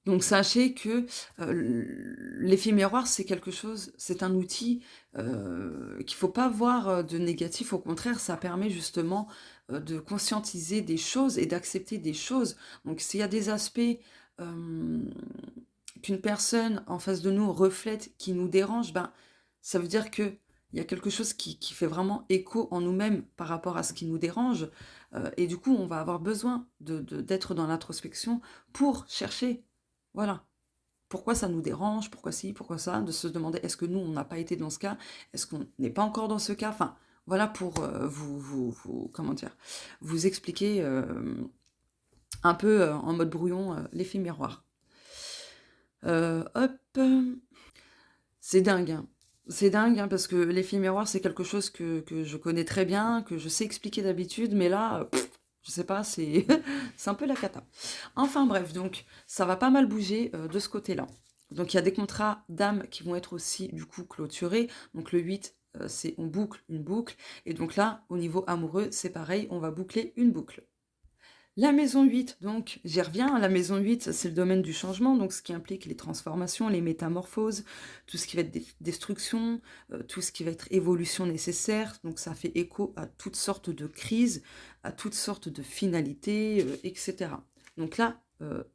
Donc sachez que l'effet miroir, c'est quelque chose, c'est un outil qu'il ne faut pas voir de négatif. Au contraire, ça permet justement de conscientiser des choses et d'accepter des choses. Donc s'il y a des aspects qu'une personne en face de nous reflète, qui nous dérange, ben, ça veut dire qu'il y a quelque chose qui fait vraiment écho en nous-mêmes par rapport à ce qui nous dérange. Et du coup, on va avoir besoin d'être dans l'introspection pour chercher, voilà, pourquoi ça nous dérange, pourquoi ci, pourquoi ça, de se demander est-ce que nous, on n'a pas été dans ce cas, est-ce qu'on n'est pas encore dans ce cas, enfin, voilà pour comment dire, vous expliquer un peu en mode brouillon l'effet miroir. Hop, c'est dingue, hein. C'est dingue, hein, parce que l'effet miroir, c'est quelque chose que je connais très bien, que je sais expliquer d'habitude, mais là, je sais pas, c'est c'est un peu la cata. Enfin bref, donc ça va pas mal bouger de ce côté-là. Donc il y a des contrats d'âme qui vont être aussi du coup clôturés. Donc le 8, c'est on boucle une boucle. Et donc là, au niveau amoureux, c'est pareil, on va boucler une boucle. La maison 8, donc, j'y reviens, la maison 8, c'est le domaine du changement, donc ce qui implique les transformations, les métamorphoses, tout ce qui va être destruction, tout ce qui va être évolution nécessaire, donc ça fait écho à toutes sortes de crises, à toutes sortes de finalités, etc. Donc là,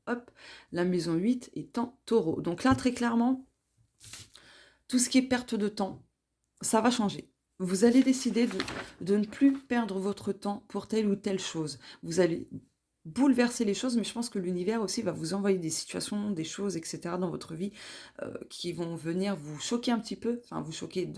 hop, la maison 8 est en taureau. Donc là, très clairement, tout ce qui est perte de temps, ça va changer. Vous allez décider de ne plus perdre votre temps pour telle ou telle chose. Vous allez bouleverser les choses, mais je pense que l'univers aussi va vous envoyer des situations, des choses, etc. dans votre vie qui vont venir vous choquer un petit peu, enfin vous choquer,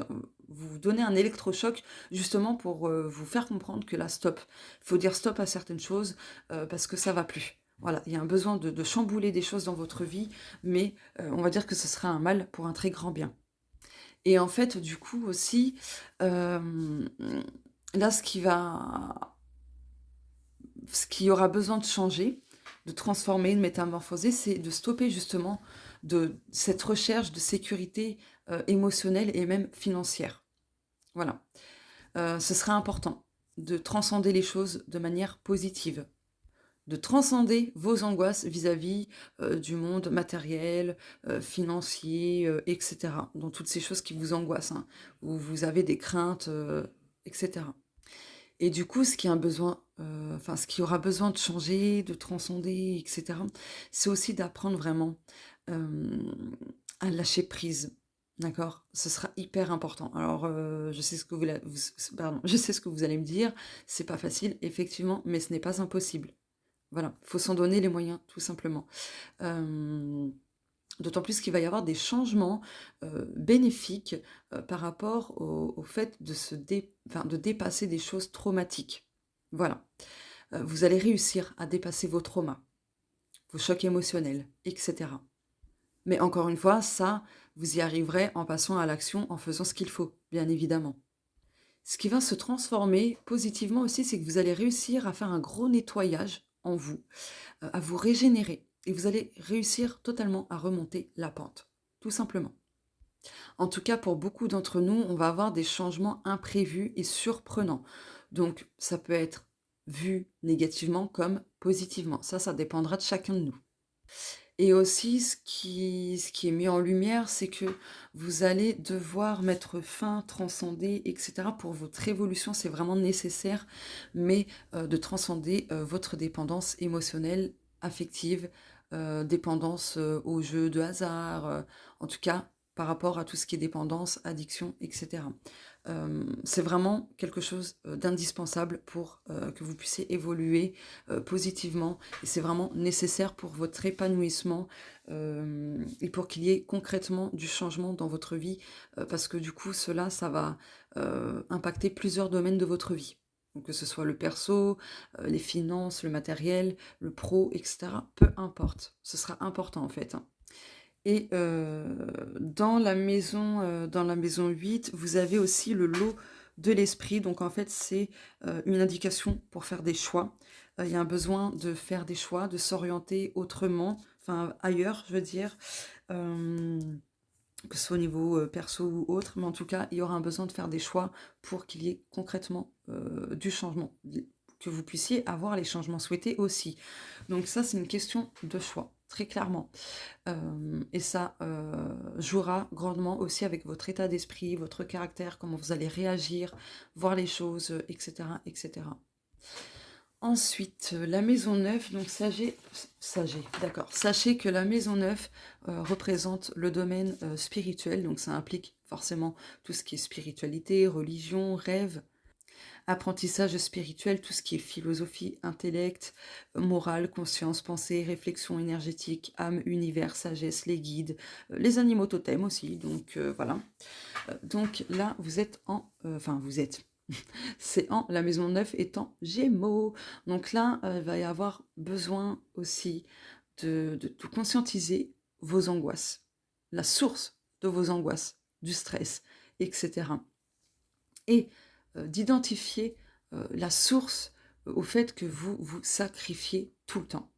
vous donner un électrochoc justement pour vous faire comprendre que là, stop. Il faut dire stop à certaines choses parce que ça va plus. Voilà, il y a un besoin de chambouler des choses dans votre vie, mais on va dire que ce sera un mal pour un très grand bien. Et en fait, du coup aussi, là, ce qui aura besoin de changer, de transformer, de métamorphoser, c'est de stopper justement de cette recherche de sécurité émotionnelle et même financière. Voilà. Ce sera important de transcender les choses de manière positive, de transcender vos angoisses vis-à-vis du monde matériel, financier, etc. Dans toutes ces choses qui vous angoissent, hein, où vous avez des craintes, etc. Et du coup, ce qui a un besoin, enfin, ce qui aura besoin de changer, de transcender, etc., c'est aussi d'apprendre vraiment à lâcher prise. D'accord? Ce sera hyper important. Alors, je sais ce que pardon, je sais ce que vous allez me dire. C'est pas facile, effectivement, mais ce n'est pas impossible. Voilà, il faut s'en donner les moyens, tout simplement. D'autant plus qu'il va y avoir des changements bénéfiques par rapport au fait de dépasser des choses traumatiques. Voilà. Vous allez réussir à dépasser vos traumas, vos chocs émotionnels, etc. Mais encore une fois, ça, vous y arriverez en passant à l'action, en faisant ce qu'il faut, bien évidemment. Ce qui va se transformer positivement aussi, c'est que vous allez réussir à faire un gros nettoyage en vous, à vous régénérer. Et vous allez réussir totalement à remonter la pente, tout simplement. En tout cas, pour beaucoup d'entre nous, on va avoir des changements imprévus et surprenants. Donc, ça peut être vu négativement comme positivement. Ça dépendra de chacun de nous. Et aussi, ce qui est mis en lumière, c'est que vous allez devoir mettre fin, transcender, etc. Pour votre évolution, c'est vraiment nécessaire, mais de transcender votre dépendance émotionnelle, affective, dépendance aux jeux de hasard, en tout cas par rapport à tout ce qui est dépendance, addiction, etc. C'est vraiment quelque chose d'indispensable pour que vous puissiez évoluer positivement et c'est vraiment nécessaire pour votre épanouissement et pour qu'il y ait concrètement du changement dans votre vie parce que du coup ça va impacter plusieurs domaines de votre vie. Donc, que ce soit le perso, les finances, le matériel, le pro, etc. Peu importe, ce sera important en fait, hein. Et dans la maison 8, vous avez aussi le lot de l'esprit. Donc en fait, c'est une indication pour faire des choix. Il y a un besoin de faire des choix, de s'orienter autrement, enfin ailleurs, je veux dire, euh, que ce soit au niveau perso ou autre. Mais en tout cas, il y aura un besoin de faire des choix pour qu'il y ait concrètement du changement, que vous puissiez avoir les changements souhaités aussi. Donc ça, c'est une question de choix, très clairement. Et ça jouera grandement aussi avec votre état d'esprit, votre caractère, comment vous allez réagir, voir les choses, etc., etc. Ensuite, la maison 9, donc d'accord. Sachez que la maison 9 représente le domaine spirituel, donc ça implique forcément tout ce qui est spiritualité, religion, rêve, apprentissage spirituel, tout ce qui est philosophie, intellect, morale, conscience, pensée, réflexion énergétique, âme, univers, sagesse, les guides, les animaux totems aussi, donc voilà. Donc là, vous êtes la maison 9 est en Gémeaux. Donc là, il va y avoir besoin aussi de conscientiser vos angoisses, la source de vos angoisses, du stress, etc. Et d'identifier la source au fait que vous vous sacrifiez tout le temps,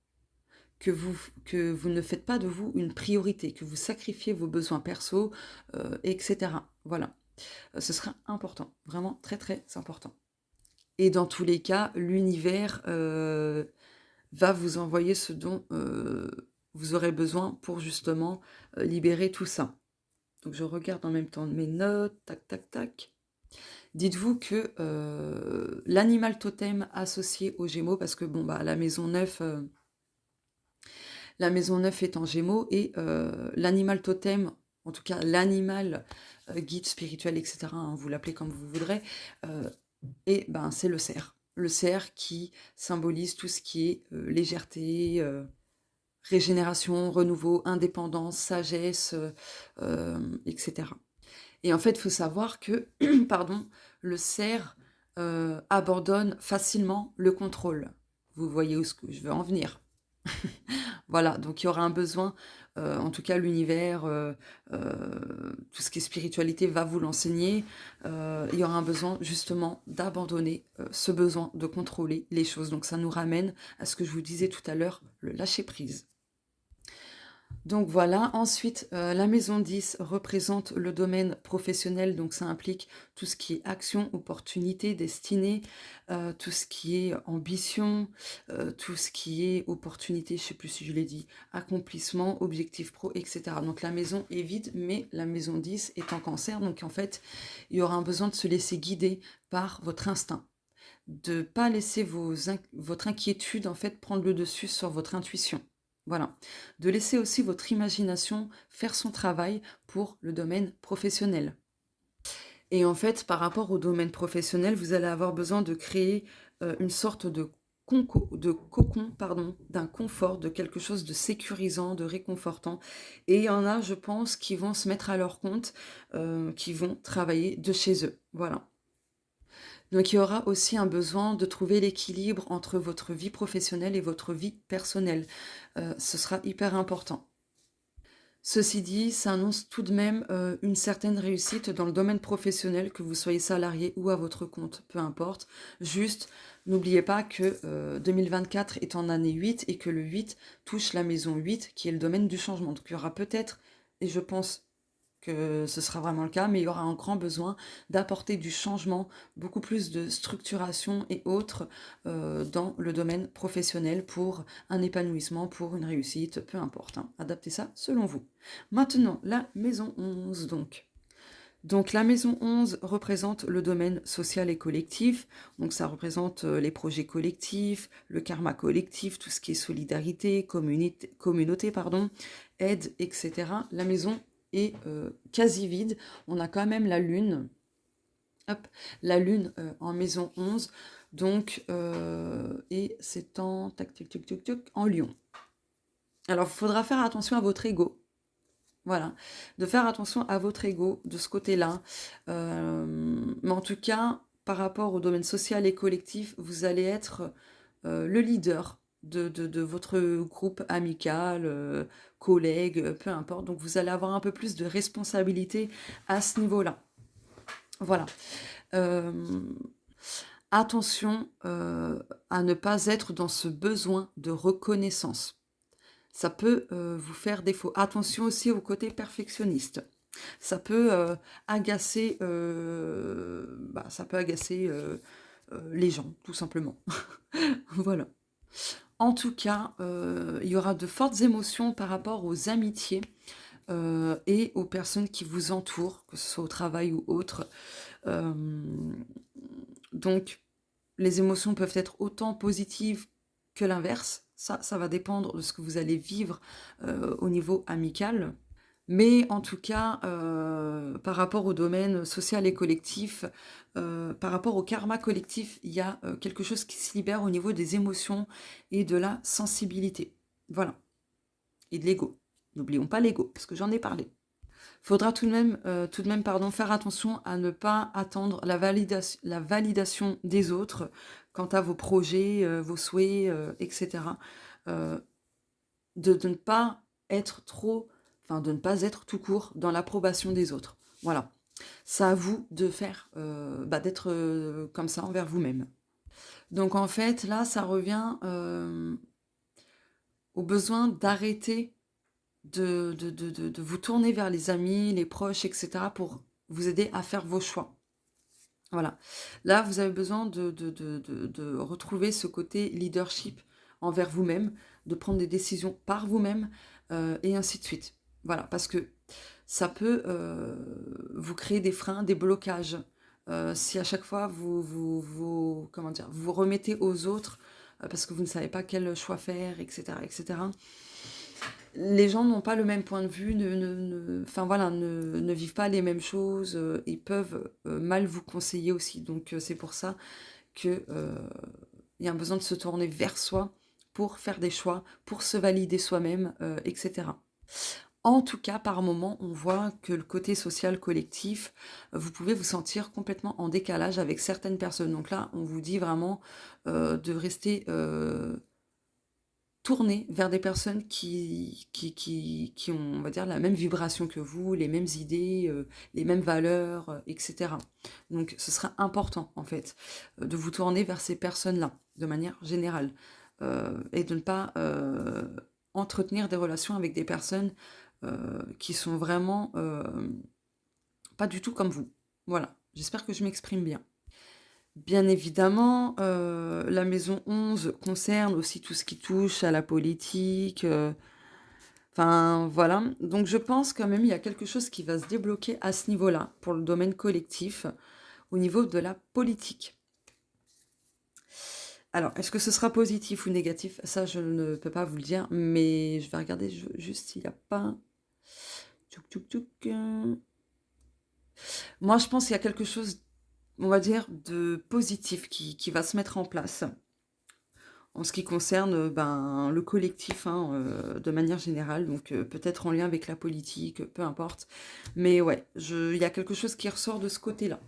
que vous ne faites pas de vous une priorité, que vous sacrifiez vos besoins perso, etc. Voilà, ce sera important, vraiment très très important. Et dans tous les cas, l'univers va vous envoyer ce dont vous aurez besoin pour justement libérer tout ça. Donc je regarde en même temps mes notes, tac tac tac. Dites-vous que l'animal totem associé aux Gémeaux, parce que bon bah la maison 9 est en Gémeaux et l'animal totem, en tout cas l'animal guide spirituel, etc., hein, vous l'appelez comme vous voudrez, et ben c'est le cerf. Le cerf qui symbolise tout ce qui est légèreté, régénération, renouveau, indépendance, sagesse, etc. Et en fait, il faut savoir que pardon, le cerf abandonne facilement le contrôle. Vous voyez où je veux en venir. Voilà, donc il y aura un besoin, en tout cas l'univers, tout ce qui est spiritualité va vous l'enseigner, il y aura un besoin justement d'abandonner ce besoin de contrôler les choses. Donc ça nous ramène à ce que je vous disais tout à l'heure, le lâcher prise. Donc voilà, ensuite, la maison 10 représente le domaine professionnel, donc ça implique tout ce qui est action, opportunité, destinée, tout ce qui est ambition, tout ce qui est opportunité, je sais plus si je l'ai dit, accomplissement, objectif pro, et cetera. Donc la maison est vide, mais la maison 10 est en Cancer, donc en fait, il y aura un besoin de se laisser guider par votre instinct, de pas laisser votre inquiétude, en fait, prendre le dessus sur votre intuition. Voilà. De laisser aussi votre imagination faire son travail pour le domaine professionnel. Et en fait, par rapport au domaine professionnel, vous allez avoir besoin de créer une sorte de cocon, pardon, d'un confort, de quelque chose de sécurisant, de réconfortant. Et il y en a, je pense, qui vont se mettre à leur compte, qui vont travailler de chez eux. Voilà. Donc il y aura aussi un besoin de trouver l'équilibre entre votre vie professionnelle et votre vie personnelle. Ce sera hyper important. Ceci dit, ça annonce tout de même une certaine réussite dans le domaine professionnel, que vous soyez salarié ou à votre compte, peu importe. Juste, n'oubliez pas que 2024 est en année 8 et que le 8 touche la maison 8, qui est le domaine du changement. Donc il y aura peut-être, et je pense que ce sera vraiment le cas, mais il y aura un grand besoin d'apporter du changement, beaucoup plus de structuration et autres dans le domaine professionnel pour un épanouissement, pour une réussite, peu importe. Hein. Adaptez ça selon vous. Maintenant, la maison 11 donc. Donc la maison 11 représente le domaine social et collectif, donc ça représente les projets collectifs, le karma collectif, tout ce qui est solidarité, communauté, pardon, aide, etc. La maison est quasi vide, on a quand même la lune, hop, la lune en maison 11, donc, et c'est en, tac, tac, tac, tac, tac, en lion. Alors, il faudra faire attention à votre ego. Voilà, de faire attention à votre ego de ce côté-là. Mais en tout cas, par rapport au domaine social et collectif, vous allez être le leader de votre groupe amical, collègue, peu importe. Donc vous allez avoir un peu plus de responsabilité à ce niveau-là. Voilà. Attention à ne pas être dans ce besoin de reconnaissance. Ça peut vous faire défaut. Attention aussi au côté perfectionniste. Ça peut agacer, ça peut agacer les gens, tout simplement. Voilà. En tout cas, il y aura de fortes émotions par rapport aux amitiés et aux personnes qui vous entourent, que ce soit au travail ou autre. Donc, les émotions peuvent être autant positives que l'inverse. Ça va dépendre de ce que vous allez vivre au niveau amical. Mais en tout cas, par rapport au domaine social et collectif, par rapport au karma collectif, il y a quelque chose qui se libère au niveau des émotions et de la sensibilité. Voilà. Et de l'ego. N'oublions pas l'ego, parce que j'en ai parlé. Faudra tout de même, faire attention à ne pas attendre la validation des autres quant à vos projets, vos souhaits, etc. De ne pas être de ne pas être tout court dans l'approbation des autres. Voilà. C'est à vous de faire, d'être comme ça envers vous-même. Donc en fait, là, ça revient au besoin d'arrêter de vous tourner vers les amis, les proches, etc. pour vous aider à faire vos choix. Voilà. Là, vous avez besoin de retrouver ce côté leadership envers vous-même, de prendre des décisions par vous-même, et ainsi de suite. Voilà, parce que ça peut vous créer des freins, des blocages. Si à chaque fois vous vous remettez aux autres parce que vous ne savez pas quel choix faire, etc., etc. Les gens n'ont pas le même point de vue, ne vivent pas les mêmes choses et peuvent mal vous conseiller aussi. Donc c'est pour ça que il y a un besoin de se tourner vers soi pour faire des choix, pour se valider soi-même, etc. En tout cas, par moment, on voit que le côté social collectif, vous pouvez vous sentir complètement en décalage avec certaines personnes. Donc là, on vous dit vraiment de rester tourné vers des personnes qui ont, on va dire, la même vibration que vous, les mêmes idées, les mêmes valeurs, etc. Donc ce sera important, en fait, de vous tourner vers ces personnes-là, de manière générale, et de ne pas entretenir des relations avec des personnes qui sont vraiment pas du tout comme vous. Voilà, j'espère que je m'exprime bien. Bien évidemment, la maison 11 concerne aussi tout ce qui touche à la politique, enfin voilà. Donc je pense quand même il y a quelque chose qui va se débloquer à ce niveau-là, pour le domaine collectif, au niveau de la politique. Alors, est-ce que ce sera positif ou négatif? Ça, je ne peux pas vous le dire, mais je vais regarder juste s'il n'y a pas... Tchouk, tchouk, tchouk. Moi, je pense qu'il y a quelque chose, on va dire, de positif qui va se mettre en place en ce qui concerne ben, le collectif, hein, de manière générale, donc peut-être en lien avec la politique, peu importe. Mais ouais, il y a quelque chose qui ressort de ce côté-là.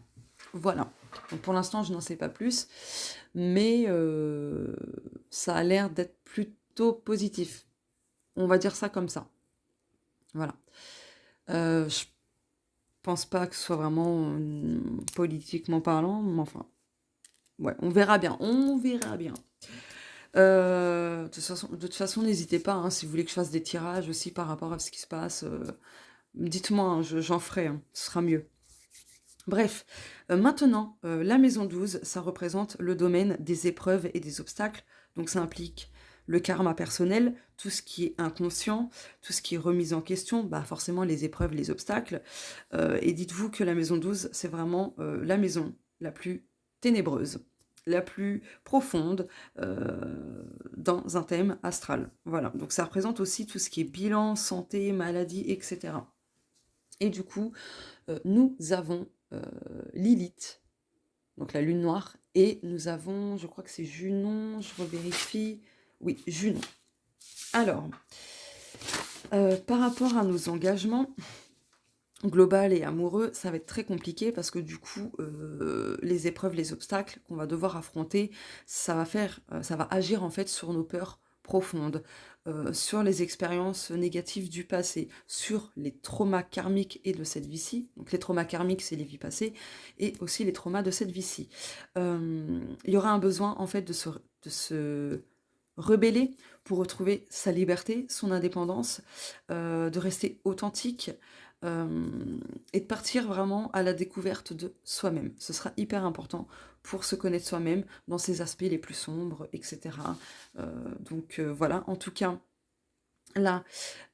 Voilà. Donc pour l'instant, je n'en sais pas plus, mais ça a l'air d'être plutôt positif. On va dire ça comme ça. Voilà. Je pense pas que ce soit vraiment politiquement parlant, mais enfin, ouais, on verra bien. On verra bien. De toute façon, n'hésitez pas, hein, si vous voulez que je fasse des tirages aussi par rapport à ce qui se passe, dites-moi, hein, j'en ferai, hein, ce sera mieux. Bref, maintenant, la maison 12, ça représente le domaine des épreuves et des obstacles, donc ça implique le karma personnel, tout ce qui est inconscient, tout ce qui est remise en question, bah forcément les épreuves, les obstacles, et dites-vous que la maison 12, c'est vraiment la maison la plus ténébreuse, la plus profonde dans un thème astral. Voilà, donc ça représente aussi tout ce qui est bilan, santé, maladie, etc. Et du coup, nous avons Lilith, donc la lune noire, et nous avons, je crois que c'est Junon, je revérifie, oui, Junon. Alors, par rapport à nos engagements global et amoureux, ça va être très compliqué parce que du coup, les épreuves, les obstacles qu'on va devoir affronter, ça va agir en fait sur nos peurs profondes, sur les expériences négatives du passé, sur les traumas karmiques et de cette vie-ci. Donc les traumas karmiques, c'est les vies passées, et aussi les traumas de cette vie-ci. Il y aura un besoin en fait de se rebeller pour retrouver sa liberté, son indépendance, de rester authentique, et de partir vraiment à la découverte de soi-même. Ce sera hyper important pour se connaître soi-même dans ses aspects les plus sombres, etc. Donc voilà, en tout cas, là,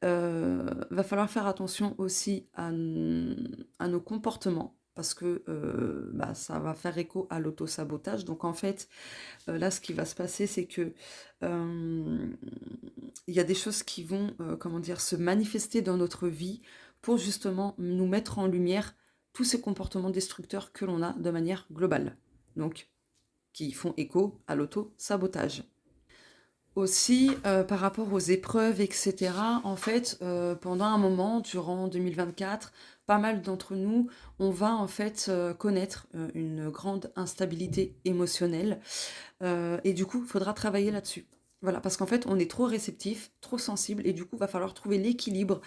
va falloir faire attention aussi à nos comportements, parce que bah, ça va faire écho à l'auto-sabotage. Donc en fait, là, ce qui va se passer, c'est que il y a des choses qui vont, comment dire, se manifester dans notre vie pour justement nous mettre en lumière tous ces comportements destructeurs que l'on a de manière globale. Donc, qui font écho à l'auto-sabotage. Aussi, par rapport aux épreuves, etc., en fait, pendant un moment, durant 2024, pas mal d'entre nous, on va en fait connaître une grande instabilité émotionnelle. Et du coup, il faudra travailler là-dessus. Voilà, parce qu'en fait, on est trop réceptif, trop sensible, et du coup, il va falloir trouver l'équilibre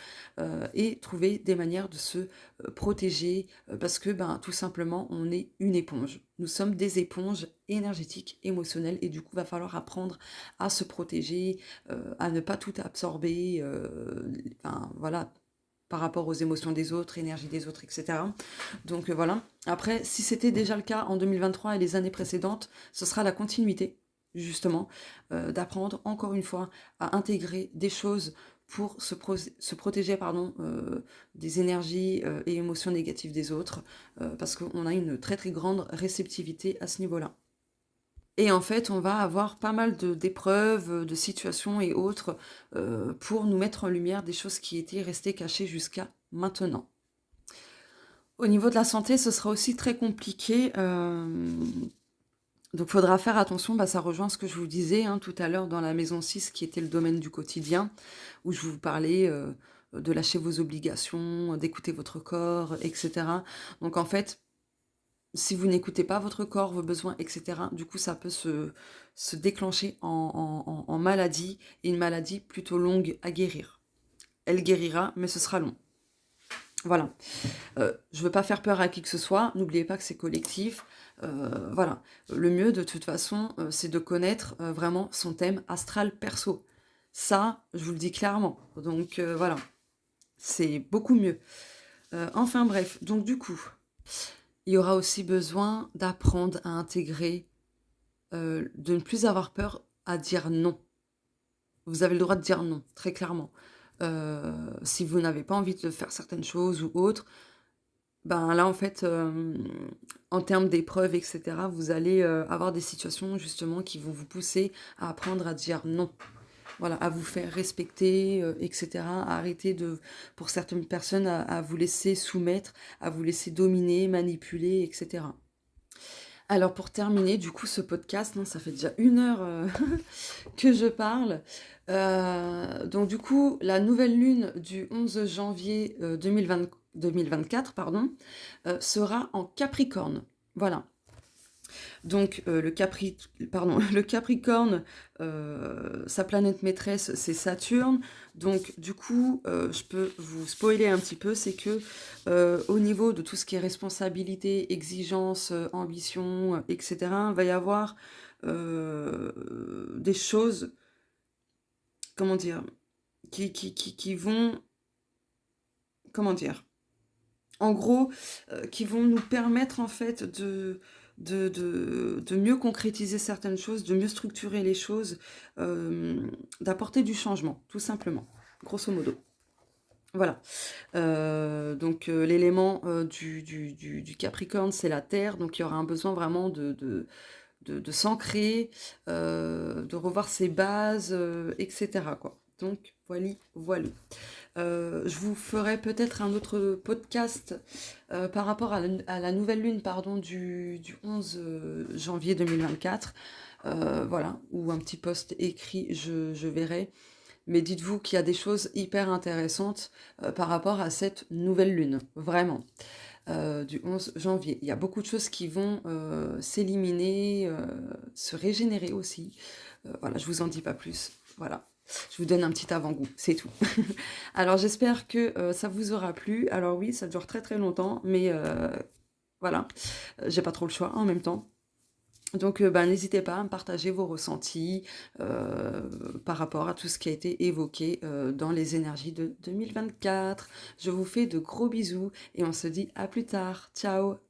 et trouver des manières de se protéger, parce que, ben, tout simplement, on est une éponge. Nous sommes des éponges énergétiques, émotionnelles, et du coup, il va falloir apprendre à se protéger, à ne pas tout absorber, enfin, voilà, par rapport aux émotions des autres, énergie des autres, etc. Donc voilà. Après, si c'était déjà le cas en 2023 et les années précédentes, ce sera la continuité, justement, d'apprendre encore une fois à intégrer des choses pour se protéger des énergies et émotions négatives des autres, parce qu'on a une très très grande réceptivité à ce niveau-là. Et en fait, on va avoir pas mal d'épreuves, de situations et autres pour nous mettre en lumière des choses qui étaient restées cachées jusqu'à maintenant. Au niveau de la santé, ce sera aussi très compliqué. Donc, il faudra faire attention. Bah, ça rejoint ce que je vous disais hein, tout à l'heure dans la maison 6, qui était le domaine du quotidien, où je vous parlais de lâcher vos obligations, d'écouter votre corps, etc. Donc, en fait, si vous n'écoutez pas votre corps, vos besoins, etc., du coup, ça peut se déclencher en maladie, et une maladie plutôt longue à guérir. Elle guérira, mais ce sera long. Voilà. Je ne veux pas faire peur à qui que ce soit, n'oubliez pas que c'est collectif. Voilà. Le mieux, de toute façon, c'est de connaître vraiment son thème astral perso. Ça, je vous le dis clairement. Donc voilà, c'est beaucoup mieux. Enfin bref, donc du coup, il y aura aussi besoin d'apprendre à intégrer, de ne plus avoir peur à dire non. Vous avez le droit de dire non, très clairement. Si vous n'avez pas envie de faire certaines choses ou autres, ben là, en fait, en termes d'épreuves, et cetera, vous allez, avoir des situations justement qui vont vous pousser à apprendre à dire non. Voilà, à vous faire respecter, et cetera, à arrêter de pour certaines personnes, à vous laisser soumettre, à vous laisser dominer, manipuler, et cetera. Alors pour terminer, du coup, ce podcast, hein, ça fait déjà 1 heure, que je parle. Donc du coup, la nouvelle lune du 11 janvier 2024, pardon, sera en Capricorne. Voilà. Donc le Capricorne, sa planète maîtresse, c'est Saturne. Donc du coup, je peux vous spoiler un petit peu, c'est que au niveau de tout ce qui est responsabilité, exigence, ambition, etc., il va y avoir des choses, comment dire, qui vont, comment dire, en gros, qui vont nous permettre en fait de mieux concrétiser certaines choses, de mieux structurer les choses, d'apporter du changement, tout simplement, grosso modo. Voilà. Donc l'élément du Capricorne, c'est la terre, donc il y aura un besoin vraiment de s'ancrer, de revoir ses bases, etc., quoi. Donc voilà. Je vous ferai peut-être un autre podcast par rapport à la nouvelle lune, pardon, du 11 janvier 2024. Voilà, ou un petit post écrit, je verrai. Mais dites-vous qu'il y a des choses hyper intéressantes par rapport à cette nouvelle lune, vraiment, du 11 janvier. Il y a beaucoup de choses qui vont s'éliminer, se régénérer aussi. Voilà, je vous en dis pas plus. Voilà. Je vous donne un petit avant-goût, c'est tout. Alors j'espère que ça vous aura plu. Alors oui, ça dure très très longtemps, mais voilà, j'ai pas trop le choix en même temps. Donc bah, n'hésitez pas à me partager vos ressentis par rapport à tout ce qui a été évoqué dans les énergies de 2024. Je vous fais de gros bisous et on se dit à plus tard. Ciao!